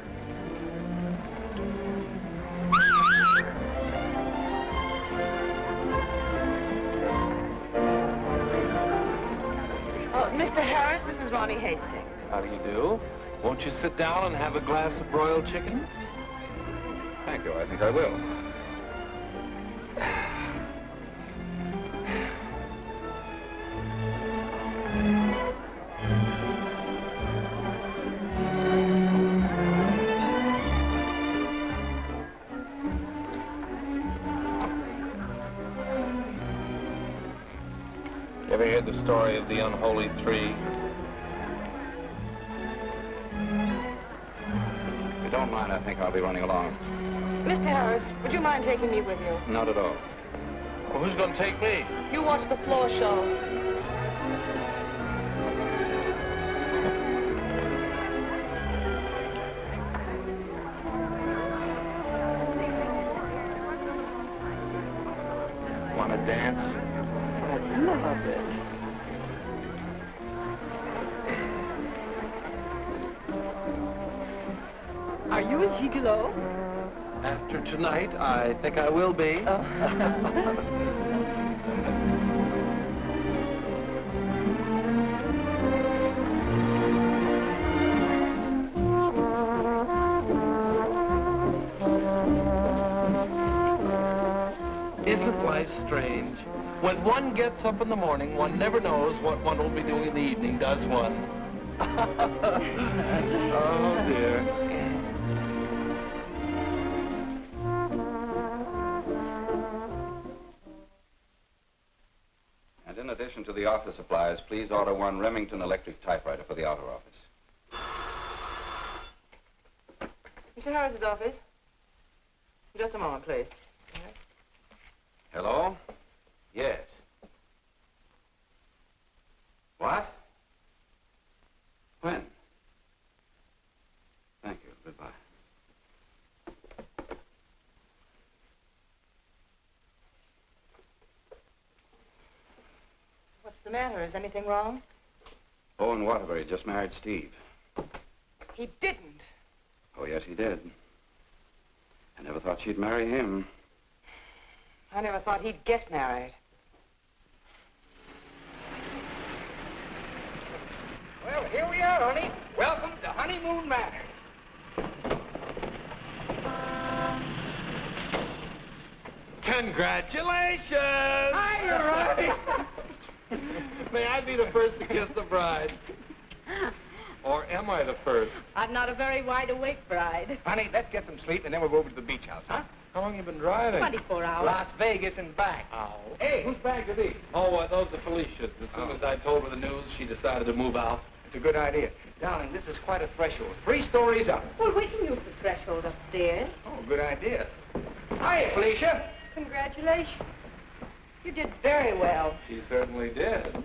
Oh, Mr. Harris, this is Ronnie Hastings. How do you do? Won't you sit down and have a glass of broiled chicken? Thank you. I think I will. You ever heard the story of the unholy three? If you don't mind, I think I'll be running along. Mr. Harris, would you mind taking me with you? Not at all. Well, who's going to take me? You watch the floor show. Want to dance? I love it. Are you a gigolo? After tonight, I think I will be. Isn't life strange? When one gets up in the morning, one never knows what one will be doing in the evening, does one? Oh, dear. And in addition to the office supplies, please order one Remington electric typewriter for the outer office. Mr. Harris's office. Just a moment, please. Hello? Yes. What? When? Thank you. Goodbye. What's the matter? Is anything wrong? Owen Waterbury just married Steve. He didn't. Oh, yes, he did. I never thought she'd marry him. I never thought he'd get married. Well, here we are, honey. Welcome to Honeymoon Manor. Congratulations! Hi, Ronnie! May I be the first to kiss the bride? Or am I the first? I'm not a very wide-awake bride. Honey, let's get some sleep, and then we'll go over to the beach house, huh? How long you been driving? 24 hours. Las Vegas and back. Oh. Hey, whose bags are these? Oh, those are Felicia's. As soon as I told her the news, she decided to move out. It's a good idea. Darling, this is quite a threshold. 3 stories up. Well, we can use the threshold upstairs. Oh, good idea. Hiya, Felicia. Congratulations. You did very well. She certainly did.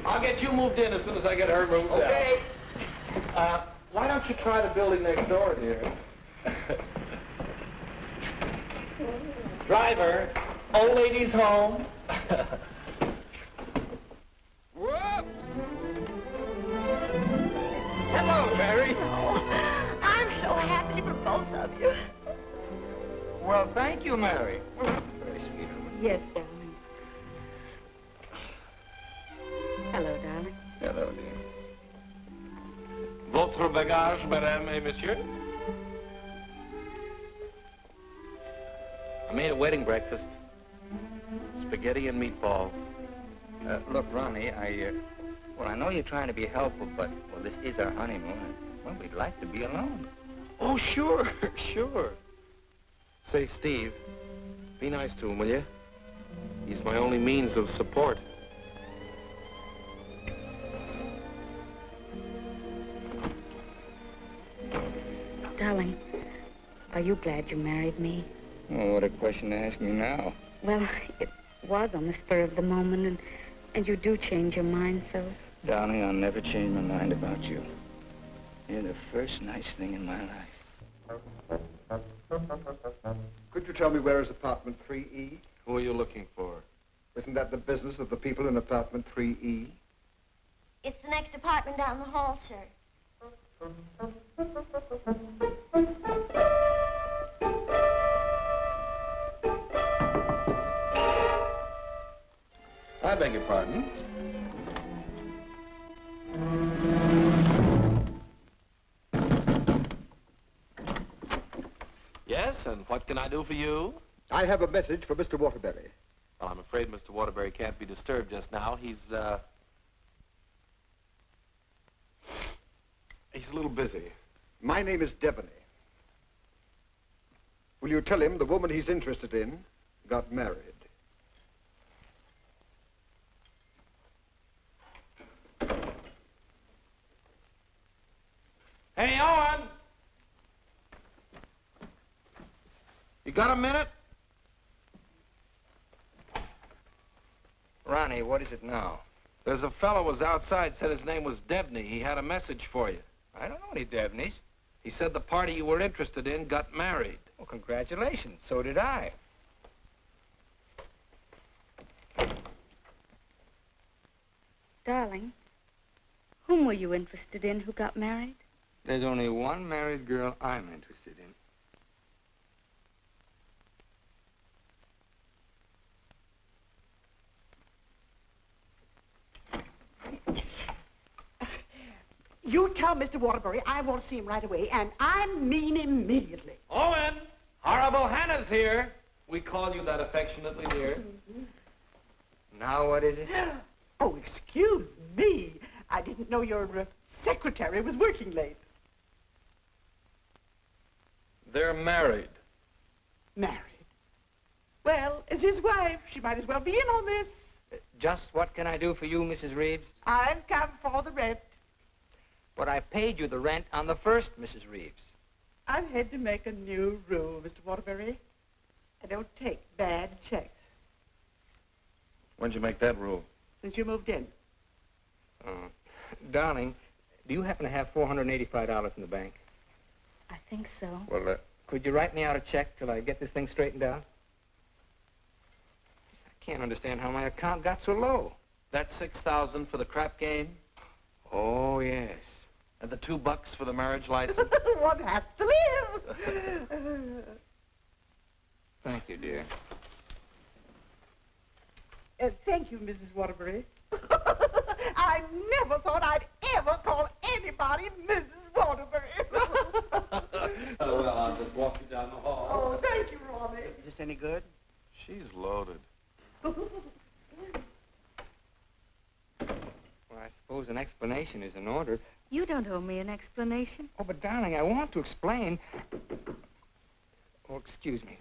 I'll get you moved in as soon as I get her moved Okay. out. Why don't you try the building next door, dear? Driver, old lady's home. Whoop. Hello, Mary. Oh, I'm so happy for both of you. Well, thank you, Mary. Very sweet of you. Yes, darling. Hello, darling. Hello, dear. Votre bagage, madame et monsieur? I made a wedding breakfast. Spaghetti and meatballs. Look, Ronnie, I know you're trying to be helpful, but, well, this is our honeymoon, and, well, we'd like to be alone. Oh, sure, sure. Say, Steve, be nice to him, will you? He's my only means of support. Darling, Are you glad you married me? Oh, what a question to ask me now. Well, it was on the spur of the moment, and you do change your mind so. Darling, I'll never change my mind about you. You're the first nice thing in my life. Could you tell me where is apartment 3E? Who are you looking for? Isn't that the business of the people in apartment 3E? It's the next apartment down the hall, sir. I beg your pardon. Yes, and what can I do for you? I have a message for Mr. Waterbury. Well, I'm afraid Mr. Waterbury can't be disturbed just now. He's a little busy. My name is Devaney. Will you tell him the woman he's interested in got married? Hey, Owen! You got a minute? Ronnie, what is it now? There's a fellow was outside, said his name was Debney. He had a message for you. I don't know any Devneys. He said the party you were interested in got married. Well, congratulations. So did I. Darling, whom were you interested in who got married? There's only one married girl I'm interested in. You tell Mr. Waterbury I want to see him right away, and I mean immediately. Owen! Horrible Hannah's here. We call you that affectionately, dear. Now what is it? Oh, excuse me. I didn't know your secretary was working late. They're married. Married? Well, as his wife, she might as well be in on this. Just what can I do for you, Mrs. Reeves? I've come for the rent. But I paid you the rent on the first, Mrs. Reeves. I've had to make a new rule, Mr. Waterbury. I don't take bad checks. When'd you make that rule? Since you moved in. Darling, do you happen to have $485 in the bank? I think so. Well, could you write me out a check till I get this thing straightened out? I can't understand how my account got so low. That's $6,000 for the crap game? Oh, yes. And the $2 for the marriage license? One has to live. Thank you, dear. Thank you, Mrs. Waterbury. I never thought I'd ever call anybody Mrs. Waterbury. Oh, well, I'll just walk you down the hall. Oh, thank you, Ronnie. Is this any good? She's loaded. Well, I suppose an explanation is in order. You don't owe me an explanation. Oh, but darling, I want to explain. Oh, excuse me.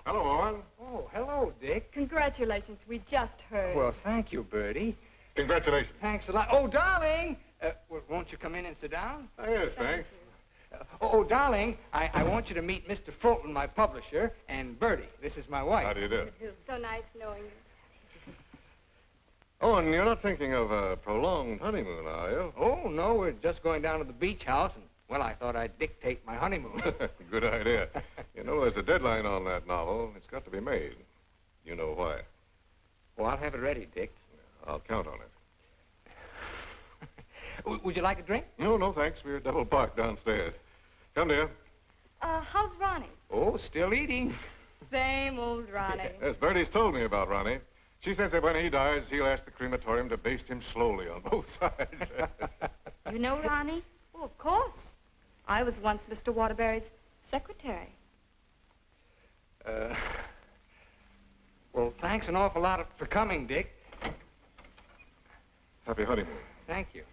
Hello, Owen. Oh, hello, Dick. Congratulations. We just heard. Well, thank you, Bertie. Congratulations. Thanks a lot. Oh, darling! Won't you come in and sit down? Oh, yes, thanks. Darling, I want you to meet Mr. Fulton, my publisher, and Bertie. This is my wife. How do you do? So nice knowing you. Owen, you're not thinking of a prolonged honeymoon, are you? Oh, no, we're just going down to the beach house, and, well, I thought I'd dictate my honeymoon. Good idea. You know, there's a deadline on that novel. It's got to be made. You know why. Well, I'll have it ready, Dick. I'll count on it. Would you like a drink? No, no, thanks. We're double parked downstairs. Come, dear. How's Ronnie? Oh, still eating. Same old Ronnie. Yes, Bertie's told me about Ronnie. She says that when he dies, he'll ask the crematorium to baste him slowly on both sides. You know Ronnie? Oh, of course. I was once Mr. Waterbury's secretary. Well, thanks an awful lot for coming, Dick. Happy honeymoon. Thank you.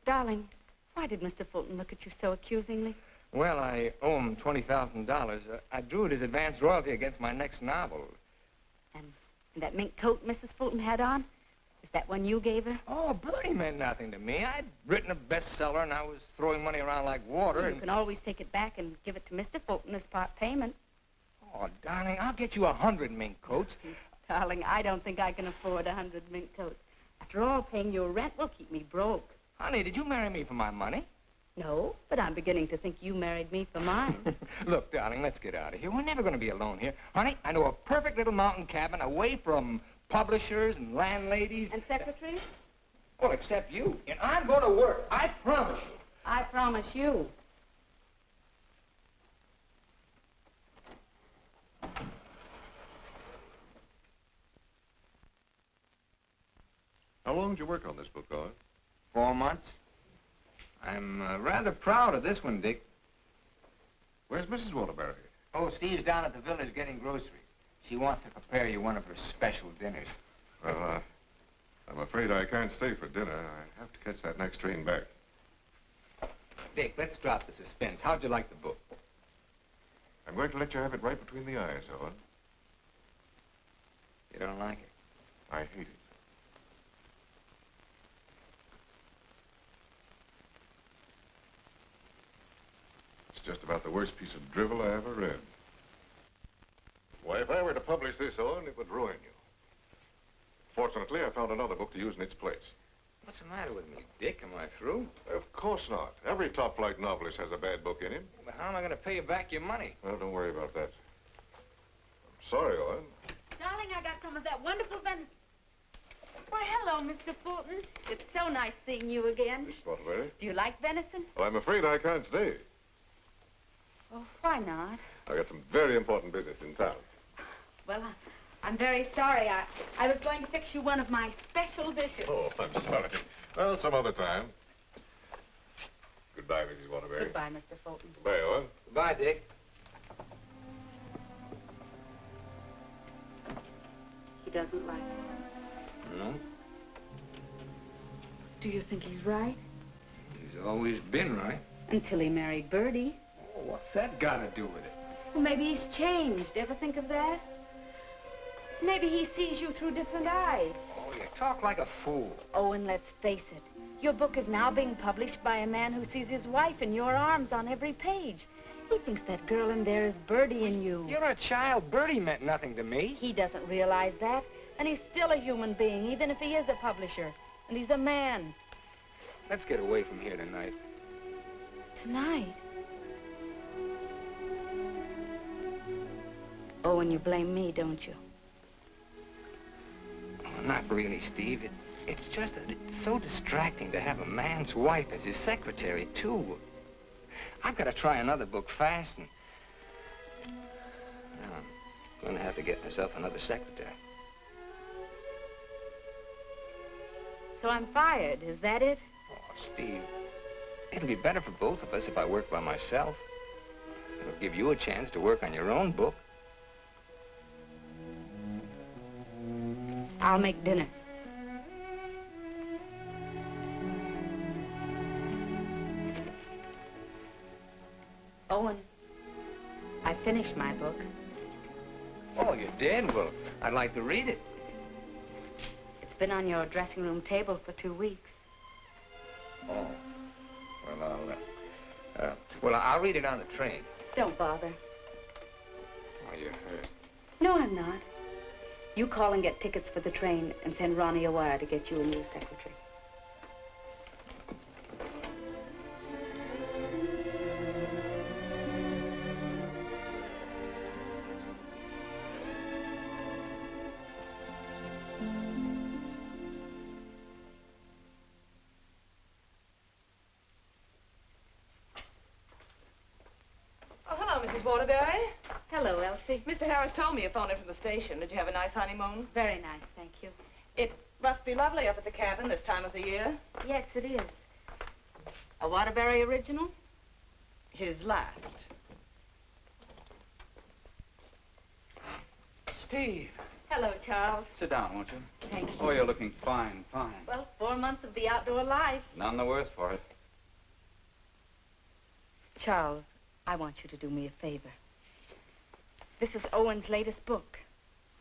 Darling, why did Mr. Fulton look at you so accusingly? Well, I owe him $20,000. I drew it as advance royalty against my next novel. And that mink coat Mrs. Fulton had on? Is that one you gave her? Oh, Bertie meant nothing to me. I'd written a bestseller, and I was throwing money around like water. Well, you can always take it back and give it to Mr. Fulton as part payment. Oh, darling, I'll get you 100 mink coats. Darling, I don't think I can afford 100 mink coats. After all, paying your rent will keep me broke. Honey, did you marry me for my money? No, but I'm beginning to think you married me for mine. Look, darling, let's get out of here. We're never going to be alone here. Honey, I know a perfect little mountain cabin away from publishers and landladies. And secretaries? Well, except you. And I'm going to work. I promise you. I promise you. How long did you work on this book, Owen? 4 months. I'm rather proud of this one, Dick. Where's Mrs. Waterbury? Oh, Steve's down at the village getting groceries. She wants to prepare you one of her special dinners. Well, I'm afraid I can't stay for dinner. I have to catch that next train back. Dick, let's drop the suspense. How'd you like the book? I'm going to let you have it right between the eyes, Owen. You don't like it? I hate it. It's just about the worst piece of drivel I ever read. Why, if I were to publish this, Owen, it would ruin you. Fortunately, I found another book to use in its place. What's the matter with me, Dick? Am I through? Of course not. Every top-flight novelist has a bad book in him. But how am I going to pay you back your money? Well, don't worry about that. I'm sorry, Owen. Darling, I got some of that wonderful venison. Why, hello, Mr. Fulton. It's so nice seeing you again. Miss Waterbury? Do you like venison? Well, I'm afraid I can't stay. Oh, why not? I got some very important business in town. Well, I'm very sorry. I was going to fix you one of my special dishes. Oh, I'm sorry. Well, some other time. Goodbye, Mrs. Waterbury. Goodbye, Mr. Fulton. Goodbye, Owen. Goodbye, Dick. He doesn't like it. No? Do you think he's right? He's always been right. Until he married Bertie. Oh, what's that got to do with it? Well, maybe he's changed. Ever think of that? Maybe he sees you through different eyes. Oh, you talk like a fool. Oh, and let's face it. Your book is now being published by a man who sees his wife in your arms on every page. He thinks that girl in there is Bertie in you. You're a child. Bertie meant nothing to me. He doesn't realize that. And he's still a human being, even if he is a publisher. And he's a man. Let's get away from here tonight. Tonight? Oh, and you blame me, don't you? Oh, not really, Steve. It's just that it's so distracting to have a man's wife as his secretary, too. I've got to try another book fast, and now I'm going to have to get myself another secretary. So I'm fired, is that it? Oh, Steve, it'll be better for both of us if I work by myself. It'll give you a chance to work on your own book. I'll make dinner. Owen, I finished my book. Oh, you did? Well, I'd like to read it. It's been on your dressing room table for 2 weeks. Oh. Well, I'll read it on the train. Don't bother. Oh, you're hurt. No, I'm not. You call and get tickets for the train and send Ronnie a wire to get you a new secretary. Oh, hello, Mrs. Waterbury. Hello, Elsie. Mr. Harris told me you phoned in from the station. Did you have a nice honeymoon? Very nice, thank you. It must be lovely up at the cabin this time of the year. Yes, it is. A Waterbury original? His last. Steve. Hello, Charles. Sit down, won't you? Thank you. Oh, you're looking fine, fine. Well, 4 months of the outdoor life. None the worse for it. Charles, I want you to do me a favor. This is Owen's latest book.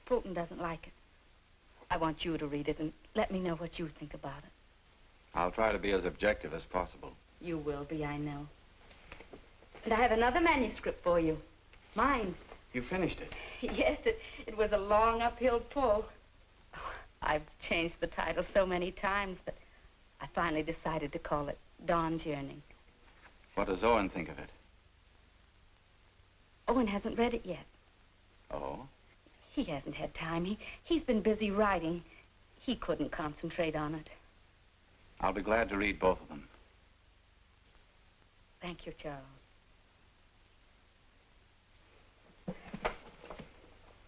Fulton doesn't like it. I want you to read it and let me know what you think about it. I'll try to be as objective as possible. You will be, I know. And I have another manuscript for you. Mine. You finished it? Yes, it was a long uphill pull. Oh, I've changed the title so many times, but I finally decided to call it Dawn's Yearning. What does Owen think of it? Owen hasn't read it yet. Oh? He hasn't had time. He's been busy writing. He couldn't concentrate on it. I'll be glad to read both of them. Thank you, Charles.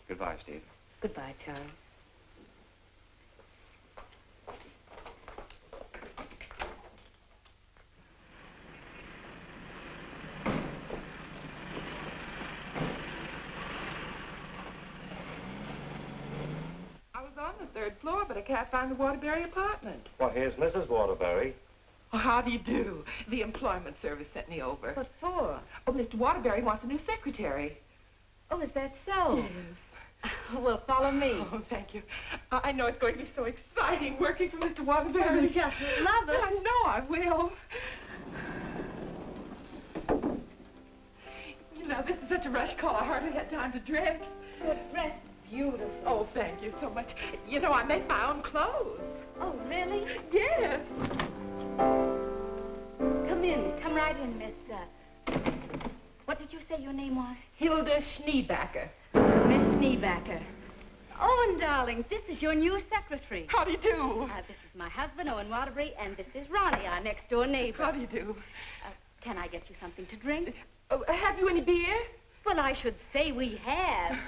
Goodbye, Steve. Goodbye, Charles. I was on the 3rd floor, but I can't find the Waterbury apartment. Well, here's Mrs. Waterbury. Oh, how do you do? The employment service sent me over. What for? Oh, Mr. Waterbury wants a new secretary. Oh, is that so? Yes. Well, follow me. Oh, thank you. I know it's going to be so exciting working for Mr. Waterbury. You'll just love it. I know I will. You know, this is such a rush call, I hardly had time to dress. You're dressed beautiful. Oh, thank you so much. You know, I make my own clothes. Oh, really? Yes. Come in. Come right in, Miss, what did you say your name was? Hilda Schneebacker. Miss Schneebacker. Owen, darling, this is your new secretary. How do you do? This is my husband, Owen Waterbury, and this is Ronnie, our next-door neighbor. How do you do? Can I get you something to drink? Have you any beer? Well, I should say we have.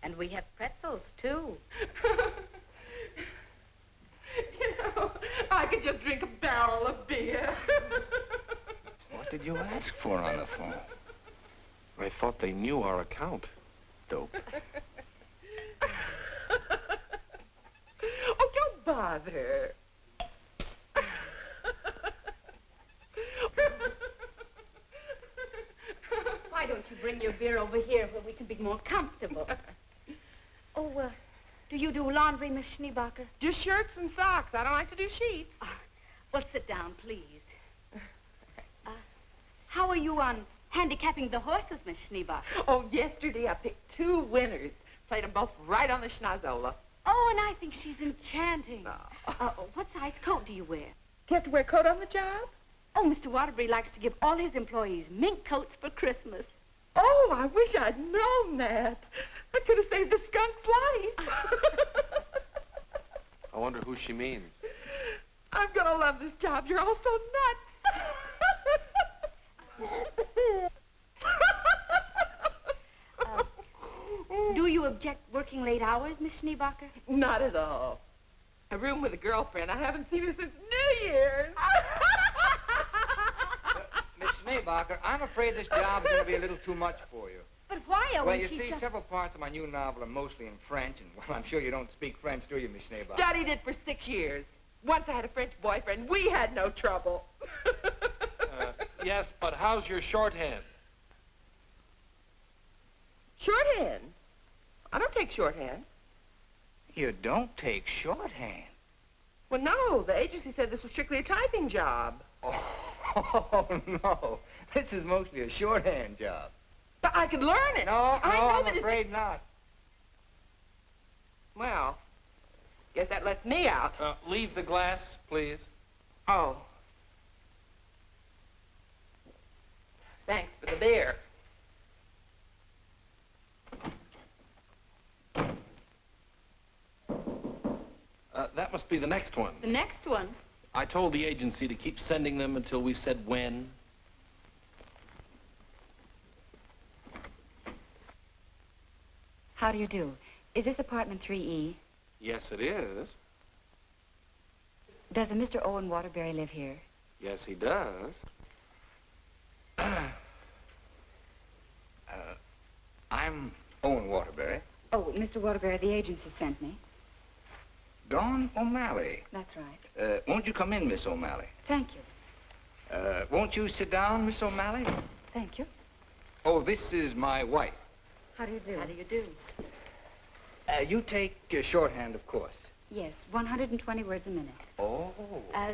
And we have pretzels, too. You know, I could just drink a barrel of beer. What did you ask for on the phone? I thought they knew our account. Dope. Oh, don't bother. Why don't you bring your beer over here where we can be more comfortable? Oh, do you do laundry, Miss Schneebacher? Just shirts and socks. I don't like to do sheets. Well, sit down, please. How are you on handicapping the horses, Miss Schneebacher? Oh, yesterday I picked 2 winners. Played them both right on the schnozola. Oh, and I think she's enchanting. What size coat do you wear? Do you have to wear a coat on the job? Oh, Mr. Waterbury likes to give all his employees mink coats for Christmas. Oh, I wish I'd known that. I could have saved the skunk's life. I wonder who she means. I'm gonna love this job. You're all so nuts. Do you object working late hours, Miss Schneebacher? Not at all. A room with a girlfriend. I haven't seen her since New Year's. Miss Schneebacher, I'm afraid this job's going to be a little too much for you. But why, Owen? Well, you see, several parts of my new novel are mostly in French, and, well, I'm sure you don't speak French, do you, Miss Schneebacher? Studied it for 6 years. Once I had a French boyfriend. We had no trouble. Yes, but how's your shorthand? Shorthand? I don't take shorthand. You don't take shorthand? Well, no. The agency said this was strictly a typing job. Oh, no. This is mostly a shorthand job. But I could learn it. No, I'm that afraid not. Well, guess that lets me out. Leave the glass, please. Oh. Thanks for the beer. That must be the next one. The next one? I told the agency to keep sending them until we said when. How do you do? Is this apartment 3E? Yes, it is. Does a Mr. Owen Waterbury live here? Yes, he does. I'm Owen Waterbury. Oh, Mr. Waterbury, the agency sent me. Dawn O'Malley. That's right. Won't you come in, Miss O'Malley? Thank you. Won't you sit down, Miss O'Malley? Thank you. Oh, this is my wife. How do you do? How do you do? You take shorthand, of course. Yes, 120 words a minute. Oh.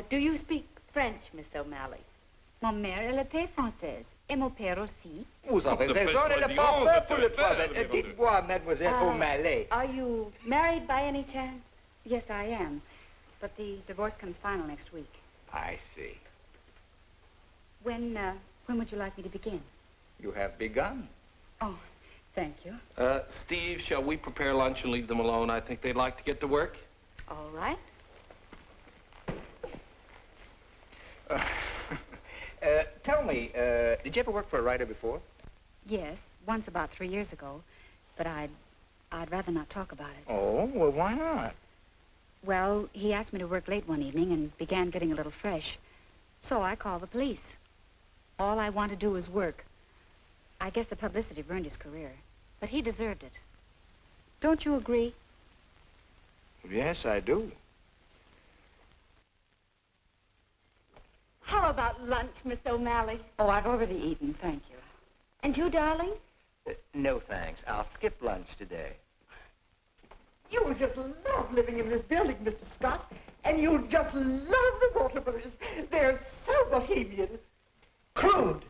Do you speak French, Miss O'Malley? Mon mère, elle était française. Et mon père aussi. Vous avez raison, elle est pas pour le problème. Dites-moi, Mademoiselle O'Malley. Are you married by any chance? Yes, I am. But the divorce comes final next week. I see. When would you like me to begin? You have begun. Oh, thank you. Steve, shall we prepare lunch and leave them alone? I think they'd like to get to work. All right. Tell me, did you ever work for a writer before? Yes, once about 3 years ago. But I'd rather not talk about it. Oh, well, why not? Well, he asked me to work late one evening and began getting a little fresh. So I called the police. All I want to do is work. I guess the publicity ruined his career. But he deserved it. Don't you agree? Yes, I do. How about lunch, Miss O'Malley? Oh, I've already eaten, thank you. And you, darling? No, thanks. I'll skip lunch today. You will just love living in this building, Mr. Scott. And you'll just love the Waterburys. They're so bohemian. Crude.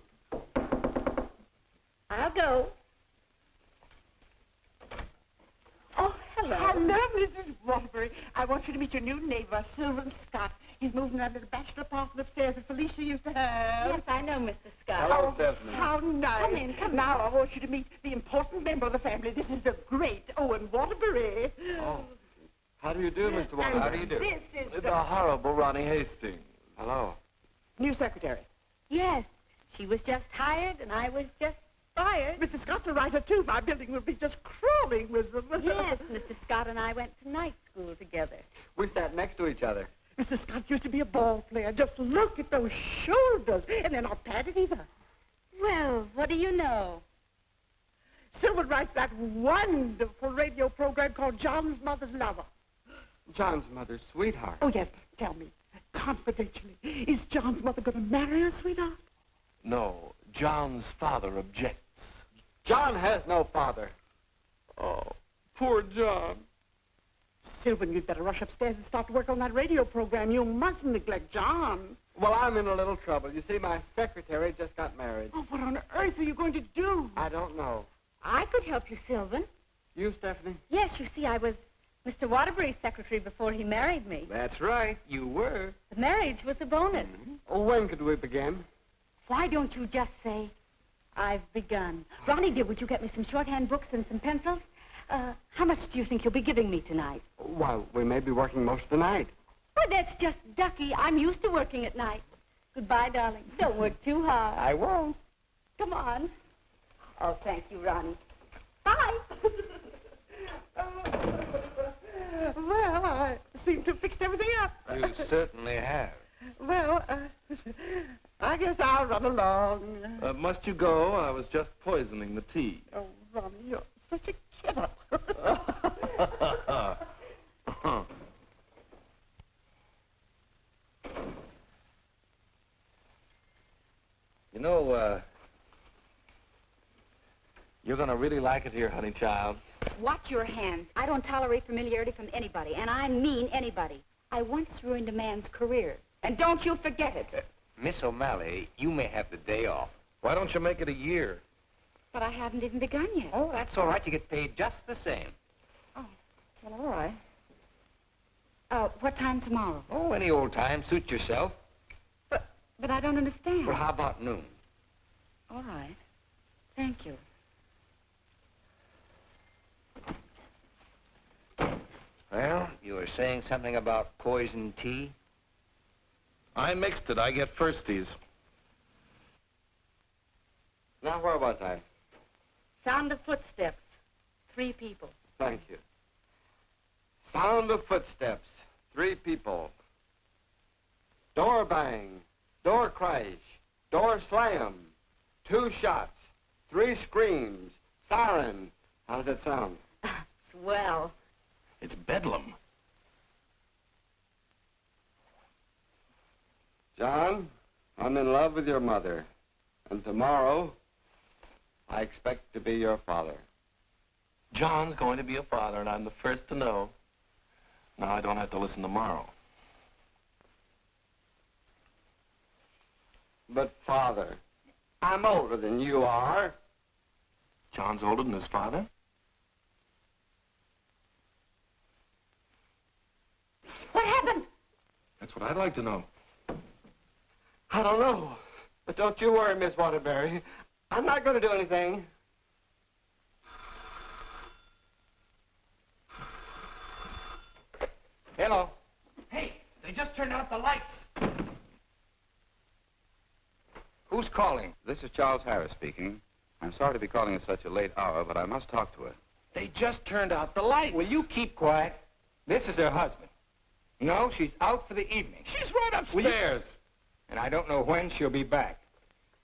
I'll go. Oh, hello. Hello, Mrs. Waterbury. I want you to meet your new neighbor, Sylvan Scott. He's moving that little bachelor apartment upstairs that Felicia used to have. Yes, I know, Mr. Scott. Hello, Stephanie. How nice. Come in, come in. Now I want you to meet the important member of the family. This is the great Owen Waterbury. Oh. How do you do, Mr. Waterbury? And How do you do? This is The horrible Ronnie Hastings. Hello. new secretary. Yes, she was just hired and I was just fired. Mr. Scott's a writer, too. My building will be just crawling with them. Yes, Mr. Scott and I went to night school together. We sat next to each other. Mr. Scott used to be a ball player. Just look at those shoulders. And they're not padded either. Well, what do you know? Sylvan writes that wonderful radio program called John's Mother's Lover. John's mother's sweetheart. Oh, yes. Tell me, confidentially, is John's mother going to marry her, sweetheart? No, John's father objects. John has no father. Oh, poor John. Sylvan, you'd better rush upstairs and start to work on that radio program. You mustn't neglect John. Well, I'm in a little trouble. You see, my secretary just got married. Oh, what on earth are you going to do? I don't know. I could help you, Sylvan. You, Stephanie? Yes, you see, I was Mr. Waterbury's secretary before he married me. That's right. You were. The marriage was the bonus. Oh, when could we begin? Why don't you just say, I've begun? Ronnie, dear, would you get me some shorthand books and some pencils? How much do you think you'll be giving me tonight? Well, we may be working most of the night. Oh, that's just ducky. I'm used to working at night. Goodbye, darling. Don't work too hard. I won't. Come on. Oh, thank you, Ronnie. Bye. Well, I seem to have fixed everything up. You certainly have. Well, I guess I'll run along. Must you go? I was just poisoning the tea. Oh, Ronnie, you're such a kidder. You know, you're gonna really like it here, honey child. Watch your hands. I don't tolerate familiarity from anybody, and I mean anybody. I once ruined a man's career, and don't you forget it. Miss O'Malley, you may have the day off. Why don't you make it a year? But I haven't even begun yet. Oh, that's all right. You get paid just the same. Oh, well, all right. What time tomorrow? Oh, any old time. Suit yourself. But I don't understand. Well, how about noon? All right. Thank you. Well, you were saying something about poison tea? I mixed it. I get firsties. Now, where was I? Sound of footsteps. 3 people. Thank you. Sound of footsteps. 3 people. Door bang. Door crash. Door slam. 2 shots. 3 screams. Siren. How does it sound? Swell. It's bedlam. John, I'm in love with your mother. And tomorrow, I expect to be your father. John's going to be a father, and I'm the first to know. Now I don't have to listen tomorrow. But, Father, I'm older than you are. John's older than his father? What happened? That's what I'd like to know. I don't know. But don't you worry, Miss Waterbury. I'm not going to do anything. Hello. Hey, they just turned out the lights. Who's calling? This is Charles Harris speaking. I'm sorry to be calling at such a late hour, but I must talk to her. They just turned out the lights. Will you keep quiet? This is her husband. No, she's out for the evening. She's right upstairs. And I don't know when she'll be back.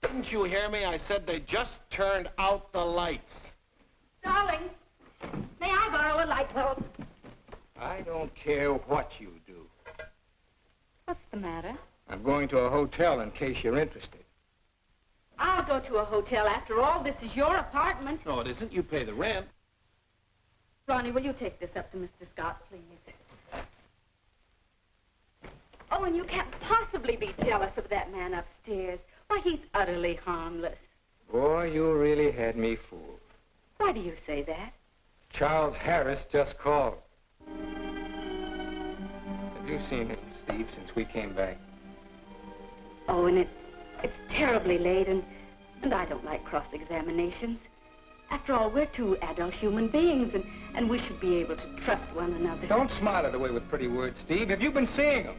Didn't you hear me? I said they just turned out the lights. Darling, may I borrow a light bulb? I don't care what you do. What's the matter? I'm going to a hotel in case you're interested. I'll go to a hotel. After all, this is your apartment. No, it isn't. You pay the rent. Ronnie, will you take this up to Mr. Scott, please? Oh, and you can't possibly be jealous of that man upstairs. Why, he's utterly harmless. Boy, you really had me fooled. Why do you say that? Charles Harris just called. Have you seen him, Steve, since we came back? Oh, and it's terribly late, and I don't like cross-examinations. After all, we're two adult human beings, and we should be able to trust one another. Don't smile it away with pretty words, Steve. Have you been seeing him?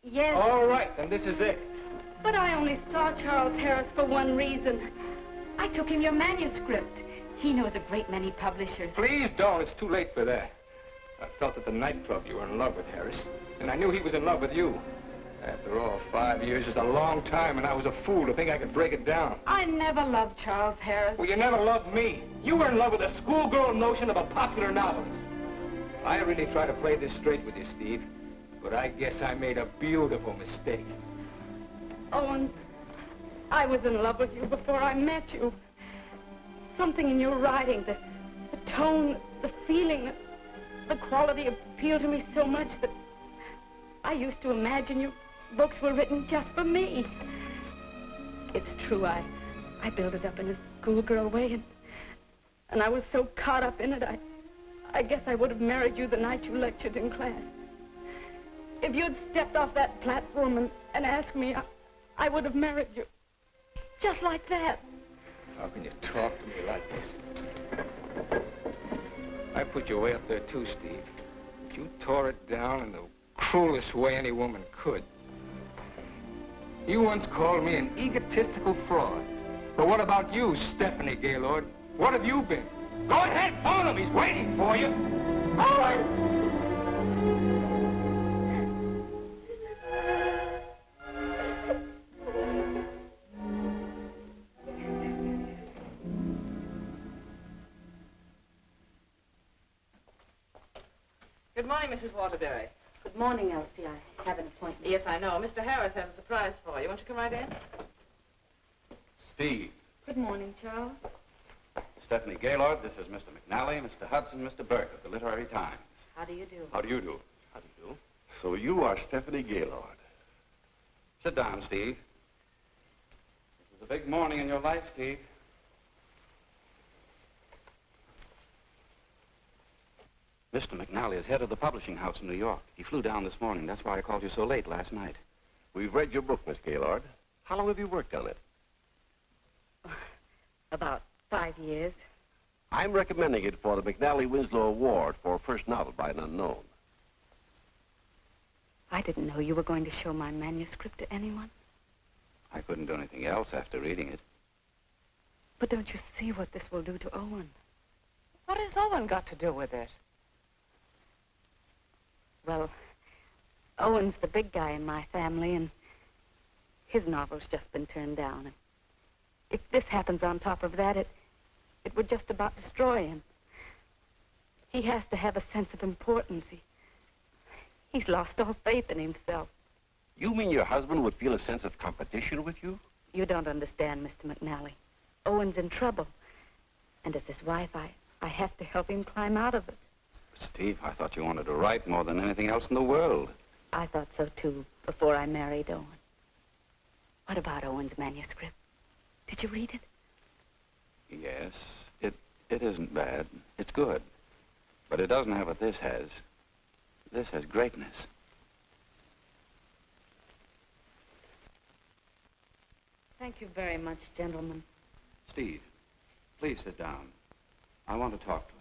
Yes. All right, then this is it. But I only saw Charles Harris for one reason. I took him your manuscript. He knows a great many publishers. Please don't. It's too late for that. I felt at the nightclub you were in love with Harris, and I knew he was in love with you. After all, 5 years is a long time, and I was a fool to think I could break it down. I never loved Charles Harris. Well, you never loved me. You were in love with a schoolgirl notion of a popular novelist. I really try to play this straight with you, Steve, but I guess I made a beautiful mistake. Owen, I was in love with you before I met you. Something in your writing, the tone, the feeling, the quality appealed to me so much that I used to imagine your books were written just for me. It's true, I built it up in a schoolgirl way, and I was so caught up in it, I guess I would have married you the night you lectured in class. If you'd stepped off that platform and asked me, I would have married you. Just like that. How can you talk to me like this? I put you way up there too, Steve. But you tore it down in the cruelest way any woman could. You once called me an egotistical fraud. But what about you, Stephanie Gaylord? What have you been? Go ahead, phone him. He's waiting for you. Owen! Good morning, Mrs. Waterbury. Good morning, Elsie. I have an appointment. Yes, I know. Mr. Harris has a surprise for you. Won't you come right in? Steve. Good morning, Charles. Stephanie Gaylord, this is Mr. McNally, Mr. Hudson, Mr. Burke of the Literary Times. How do you do? How do you do? How do you do? So you are Stephanie Gaylord. Sit down, Steve. This is a big morning in your life, Steve. Mr. McNally is head of the publishing house in New York. He flew down this morning. That's why I called you so late last night. We've read your book, Miss Gaylord. How long have you worked on it? About 5 years. I'm recommending it for the McNally Winslow Award for first novel by an unknown. I didn't know you were going to show my manuscript to anyone. I couldn't do anything else after reading it. But don't you see what this will do to Owen? What has Owen got to do with it? Well, Owen's the big guy in my family, and his novel's just been turned down. And if this happens on top of that, it would just about destroy him. He has to have a sense of importance. He's lost all faith in himself. You mean your husband would feel a sense of competition with you? You don't understand, Mr. McNally. Owen's in trouble. And as his wife, I have to help him climb out of it. Steve, I thought you wanted to write more than anything else in the world. I thought so, too, before I married Owen. What about Owen's manuscript? Did you read it? Yes, it isn't bad. It's good. But it doesn't have what this has. This has greatness. Thank you very much, gentlemen. Steve, please sit down. I want to talk to you.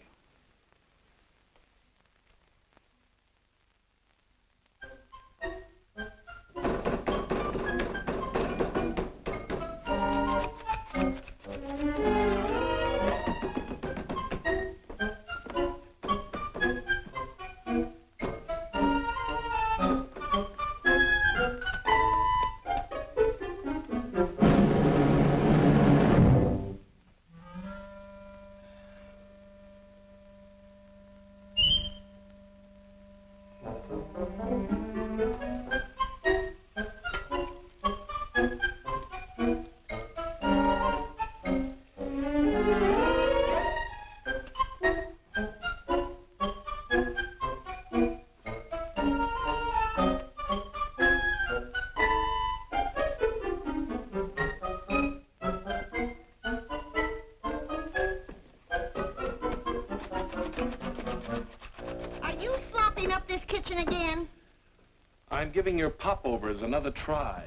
I'm giving your popovers another try.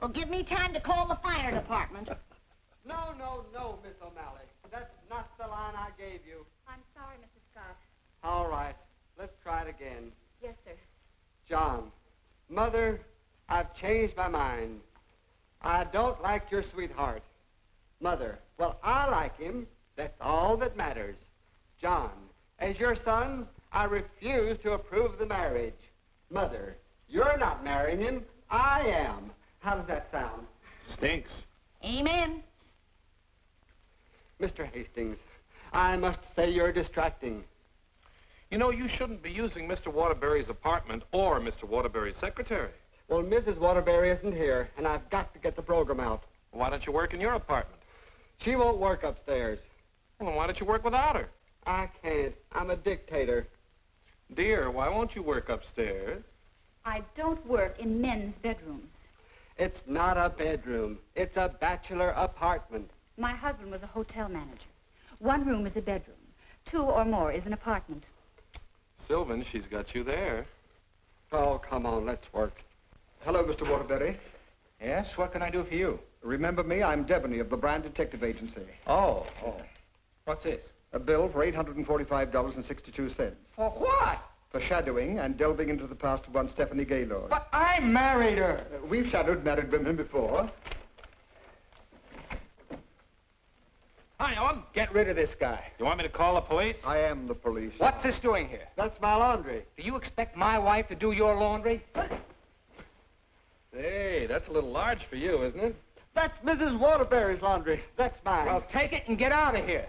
Well, give me time to call the fire department. No, Miss O'Malley. That's not the line I gave you. I'm sorry, Mrs. Scott. All right. Let's try it again. Yes, sir. John, Mother, I've changed my mind. I don't like your sweetheart. Mother, well, I like him. That's all that matters. John, as your son, I refuse to approve the marriage. Mother, you're not marrying him. I am. How does that sound? Stinks. Amen. Mr. Hastings, I must say you're distracting. You know, you shouldn't be using Mr. Waterbury's apartment or Mr. Waterbury's secretary. Well, Mrs. Waterbury isn't here, and I've got to get the program out. Why don't you work in your apartment? She won't work upstairs. Well, then why don't you work without her? I can't. I'm a dictator. Dear, why won't you work upstairs? I don't work in men's bedrooms. It's not a bedroom. It's a bachelor apartment. My husband was a hotel manager. One room is a bedroom. Two or more is an apartment. Sylvan, she's got you there. Oh, come on, let's work. Hello, Mr. Waterbury. Yes, what can I do for you? Remember me? I'm Devaney of the Brand Detective Agency. Oh. What's this? A bill for $845.62. For what? For shadowing and delving into the past of one Stephanie Gaylord. But I married her. We've shadowed married women before. Hi, Owen. Get rid of this guy. You want me to call the police? I am the police. What's this doing here? That's my laundry. Do you expect my wife to do your laundry? Hey, that's a little large for you, isn't it? That's Mrs. Waterbury's laundry. That's mine. Well, take it and get out of here.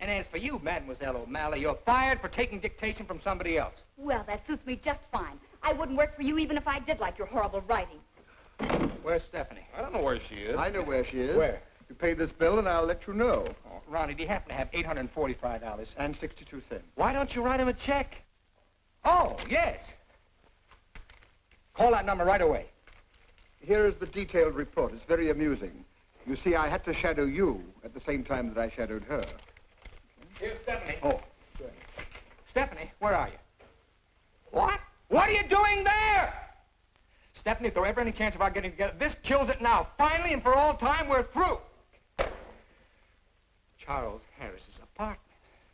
And as for you, Mademoiselle O'Malley, you're fired for taking dictation from somebody else. Well, that suits me just fine. I wouldn't work for you even if I did like your horrible writing. Where's Stephanie? I don't know where she is. I know where she is. Where? You pay this bill and I'll let you know. Oh, Ronnie, do you happen to have $845? And 62 cents. Why don't you write him a check? Oh, yes. Call that number right away. Here is the detailed report. It's very amusing. You see, I had to shadow you at the same time that I shadowed her. Here's Stephanie. Oh. Good. Stephanie, where are you? What? What are you doing there? Stephanie, if there were ever any chance of our getting together, this kills it now. Finally and for all time, we're through. Charles Harris's apartment.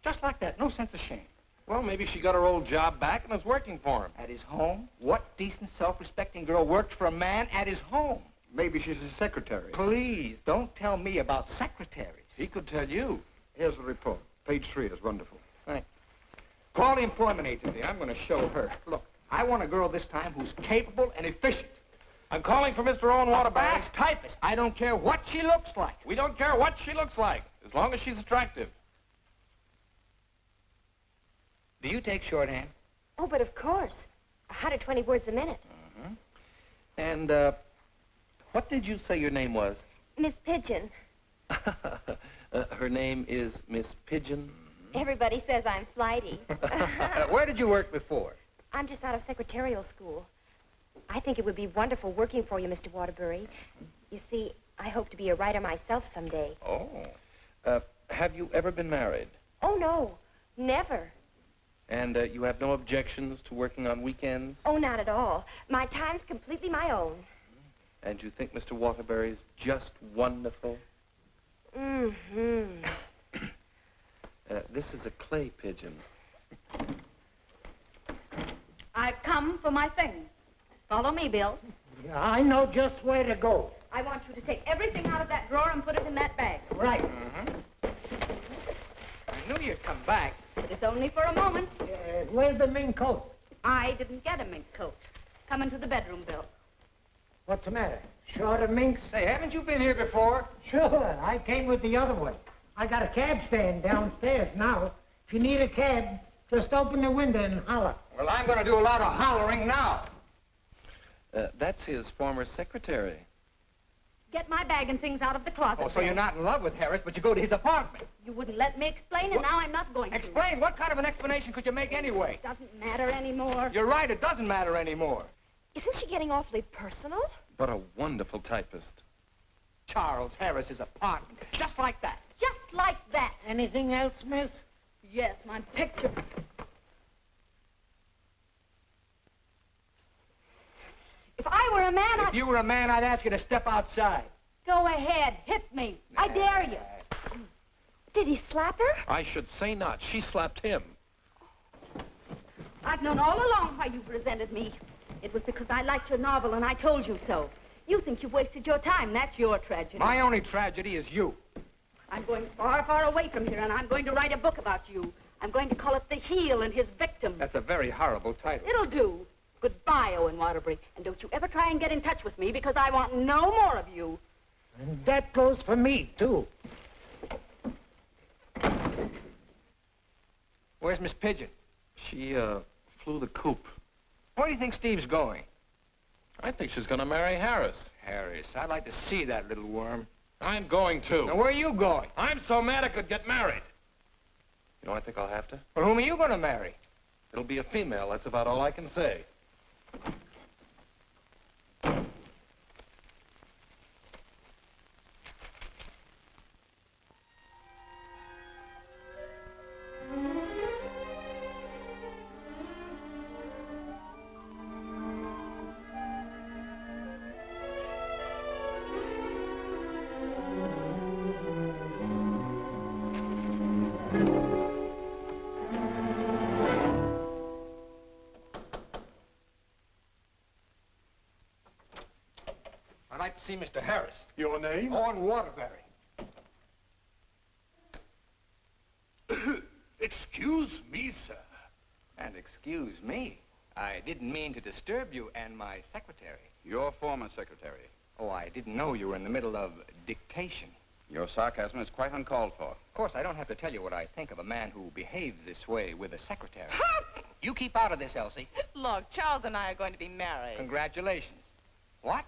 Just like that. No sense of shame. Well, maybe she got her old job back and is working for him. At his home? What decent, self-respecting girl worked for a man at his home? Maybe she's his secretary. Please, don't tell me about secretaries. He could tell you. Here's the report. Page 3 is wonderful. Right. Call the employment agency. I'm going to show her. Look, I want a girl this time who's capable and efficient. I'm calling for Mr. Owen Waterbury. A fast typist. I don't care what she looks like. We don't care what she looks like, as long as she's attractive. Do you take shorthand? Oh, but of course. 120 words a minute. And, what did you say your name was? Miss Pigeon. Her name is Miss Pigeon. Everybody says I'm flighty. Where did you work before? I'm just out of secretarial school. I think it would be wonderful working for you, Mr. Waterbury. You see, I hope to be a writer myself someday. Oh. Have you ever been married? Oh, no. Never. And you have no objections to working on weekends? Oh, not at all. My time's completely my own. And you think Mr. Waterbury's just wonderful? Mm-hmm. This is a clay pigeon. I've come for my things. Follow me, Bill. Yeah, I know just where to go. I want you to take everything out of that drawer and put it in that bag. Right. I knew you'd come back. But it's only for a moment. Where's the mink coat? I didn't get a mink coat. Come into the bedroom, Bill. What's the matter? Short of minks? Say, haven't you been here before? Sure. I came with the other one. I got a cab stand downstairs now. If you need a cab, just open the window and holler. Well, I'm going to do a lot of hollering now. That's his former secretary. Get my bag and things out of the closet. Oh, so you're not in love with Harris, but you go to his apartment. You wouldn't let me explain, and now I'm not going to. Explain? What kind of an explanation could you make anyway? Doesn't matter anymore. You're right, it doesn't matter anymore. Isn't she getting awfully personal? But a wonderful typist. Charles Harris's apartment. Just like that. Just like that. Anything else, miss? Yes, my picture. If I were a man, If you were a man, I'd ask you to step outside. Go ahead, hit me. I dare you. Did he slap her? I should say not. She slapped him. I've known all along why you've resented me. It was because I liked your novel, and I told you so. You think you've wasted your time. That's your tragedy. My only tragedy is you. I'm going far, far away from here, and I'm going to write a book about you. I'm going to call it The Heel and His Victim. That's a very horrible title. It'll do. Goodbye, Owen Waterbury. And don't you ever try and get in touch with me, because I want no more of you. And that goes for me, too. Where's Miss Pigeon? She, flew the coop. Where do you think Steve's going? I think she's going to marry Harris. Harris, I'd like to see that little worm. I'm going to. Now, where are you going? I'm so mad I could get married. You know, I think I'll have to. Well, whom are you going to marry? It'll be a female. That's about all I can say. I'd like to see Mr. Harris. Your name? Owen Waterbury. Excuse me, sir. And excuse me. I didn't mean to disturb you and my secretary. Your former secretary. Oh, I didn't know you were in the middle of dictation. Your sarcasm is quite uncalled for. Of course, I don't have to tell you what I think of a man who behaves this way with a secretary. You keep out of this, Elsie. Look, Charles and I are going to be married. Congratulations. What?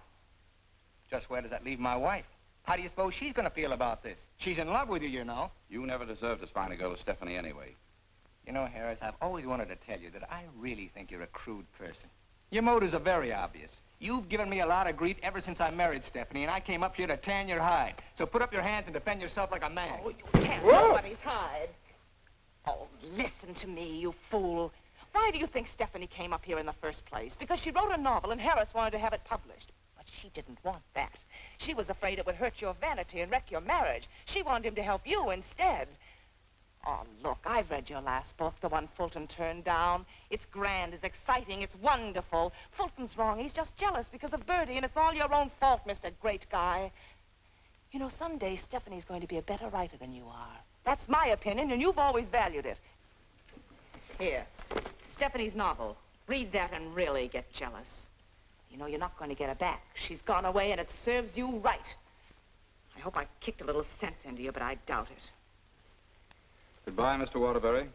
Just where does that leave my wife? How do you suppose she's going to feel about this? She's in love with you, you know. You never deserved as fine a girl as Stephanie anyway. You know, Harris, I've always wanted to tell you that I really think you're a crude person. Your motives are very obvious. You've given me a lot of grief ever since I married Stephanie, and I came up here to tan your hide. So put up your hands and defend yourself like a man. Oh, you can't nobody's hide. Oh, listen to me, you fool. Why do you think Stephanie came up here in the first place? Because she wrote a novel and Harris wanted to have it published. But she didn't want that. She was afraid it would hurt your vanity and wreck your marriage. She wanted him to help you instead. Oh, look, I've read your last book, the one Fulton turned down. It's grand, it's exciting, it's wonderful. Fulton's wrong. He's just jealous because of Bertie, and it's all your own fault, Mr. Great Guy. You know, someday Stephanie's going to be a better writer than you are. That's my opinion, and you've always valued it. Here, Stephanie's novel. Read that and really get jealous. You know, you're not going to get her back. She's gone away, and it serves you right. I hope I kicked a little sense into you, but I doubt it. Goodbye, Mr. Waterbury.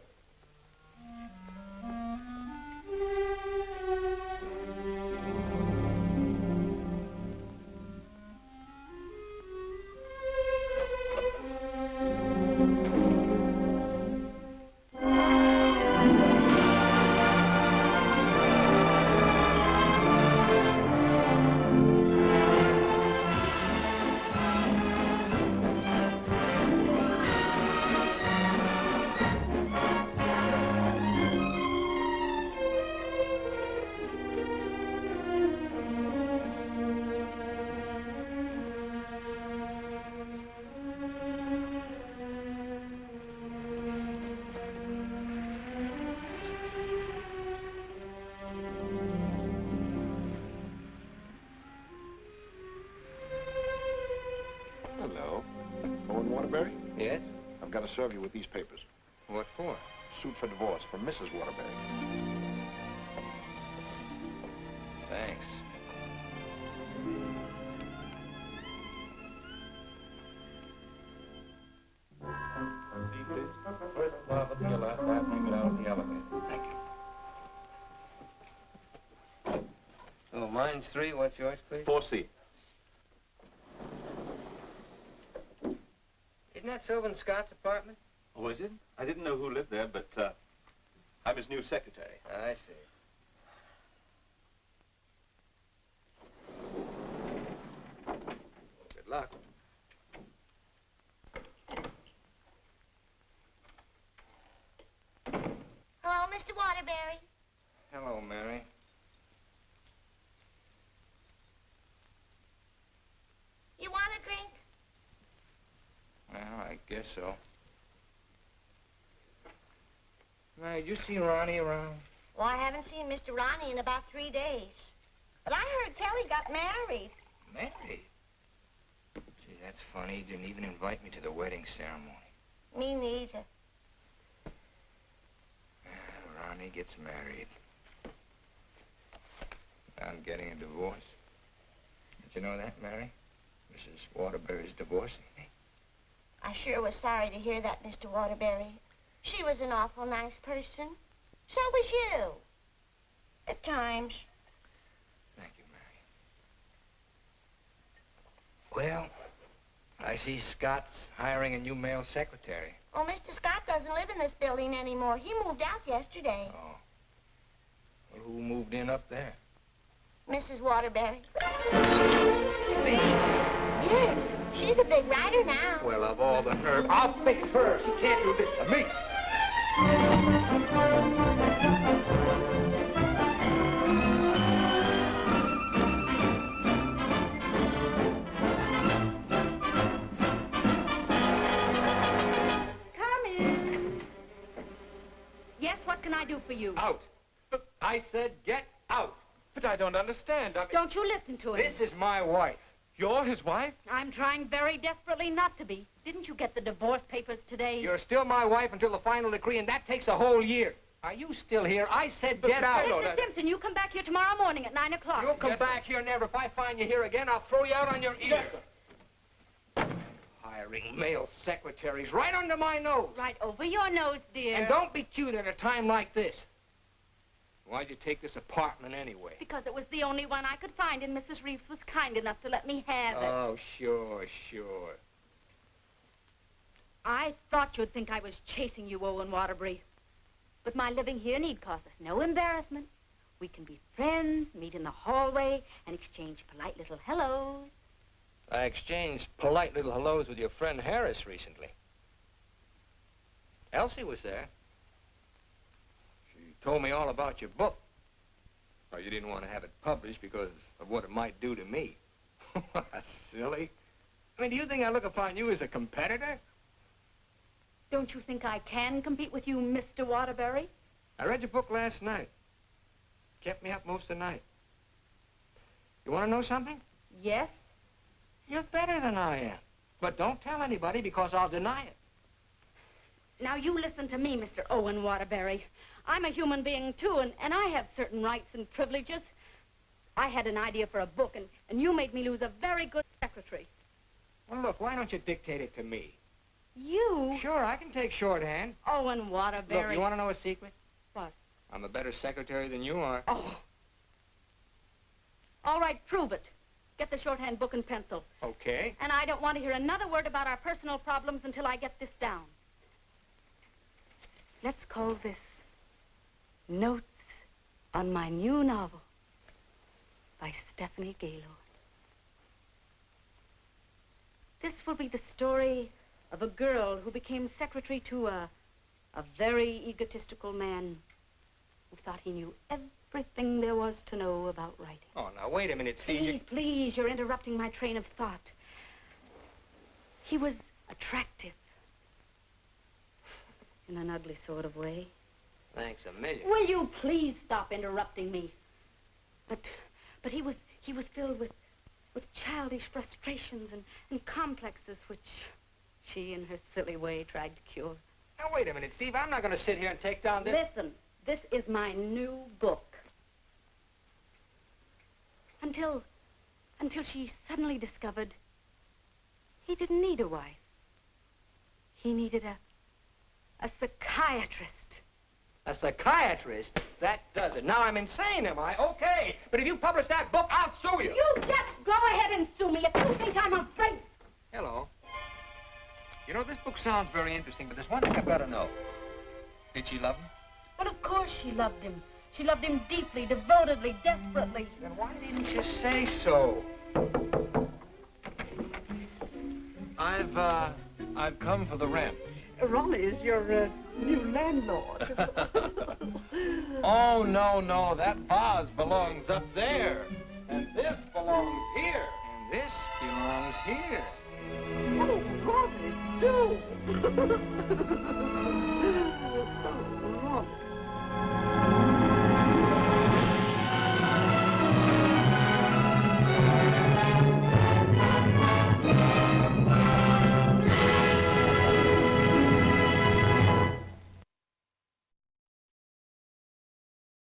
got to serve you with these papers. What for? Suit for divorce from Mrs. Waterbury. Thanks. First floor to your left, that thing down the elevator. Thank you. Oh, mine's 3. What's yours, please? 4C. Isn't that Sylvan Scott's apartment? Oh, is it? I didn't know who lived there, but I'm his new secretary. I see. Good luck. Hello, Mr. Waterbury. Hello, Mary. You want a drink? Well, I guess so. Now, did you see Ronnie around? Well, I haven't seen Mr. Ronnie in about 3 days. But I heard Telly got married. Married? Gee, that's funny. He didn't even invite me to the wedding ceremony. Me neither. Ronnie gets married. I'm getting a divorce. Did you know that, Mary? Mrs. Waterbury's divorcing me. I sure was sorry to hear that, Mr. Waterbury. She was an awful nice person. So was you. At times. Thank you, Mary. Well, I see Scott's hiring a new male secretary. Oh, Mr. Scott doesn't live in this building anymore. He moved out yesterday. Oh. Well, who moved in up there? Mrs. Waterbury. Steve. Yes, she's a big writer now. Well, of all the nerve, I'll fix her. She can't do this to me. Yes, what can I do for you? Out. I said get out. But I don't understand. Don't you listen to him. This is my wife. You're his wife? I'm trying very desperately not to be. Didn't you get the divorce papers today? You're still my wife until the final decree, and that takes a whole year. Are you still here? I said get out. Mr. Simpson, you come back here tomorrow morning at 9 o'clock. You'll come back here never. If I find you here again, I'll throw you out on your ear. Yes, hiring male secretaries right under my nose. Right over your nose, dear. And don't be cute at a time like this. Why'd you take this apartment anyway? Because it was the only one I could find, and Mrs. Reeves was kind enough to let me have it. Oh, sure, sure. I thought you'd think I was chasing you, Owen Waterbury. But my living here need cause us no embarrassment. We can be friends, meet in the hallway, and exchange polite little hellos. I exchanged polite little hellos with your friend Harris recently. Elsie was there. She told me all about your book. Oh, you didn't want to have it published because of what it might do to me. Silly. I mean, do you think I look upon you as a competitor? Don't you think I can compete with you, Mr. Waterbury? I read your book last night. Kept me up most of the night. You want to know something? Yes. You're better than I am. But don't tell anybody because I'll deny it. Now, you listen to me, Mr. Owen Waterbury. I'm a human being, too, and I have certain rights and privileges. I had an idea for a book, and you made me lose a very good secretary. Well, look, why don't you dictate it to me? You? Sure, I can take shorthand. Owen Waterbury. Look, you want to know a secret? What? I'm a better secretary than you are. Oh. All right, prove it. Get the shorthand book and pencil. Okay. And I don't want to hear another word about our personal problems until I get this down. Let's call this Notes on My New Novel by Stephanie Gaylord. This will be the story of a girl who became secretary to a very egotistical man who thought he knew everything there was to know about writing. Oh, now, wait a minute, Steve. Please, you're interrupting my train of thought. He was attractive. In an ugly sort of way. Thanks a million. Will you please stop interrupting me? But he was filled with childish frustrations and complexes which She, in her silly way, tried to cure. Now, wait a minute, Steve. I'm not going to sit here and take down this... Listen, this is my new book. Until she suddenly discovered he didn't need a wife. He needed a psychiatrist. A psychiatrist? That does it. Now I'm insane, am I? Okay. But if you publish that book, I'll sue you. You just go ahead and sue me if you think I'm afraid. Hello. You know, this book sounds very interesting, but there's one thing I've got to know. Did she love him? Well, of course she loved him. She loved him deeply, devotedly, desperately. Then why didn't you say so? I've come for the rent. Ronnie is your new landlord. Oh, no. That vase belongs up there. And this belongs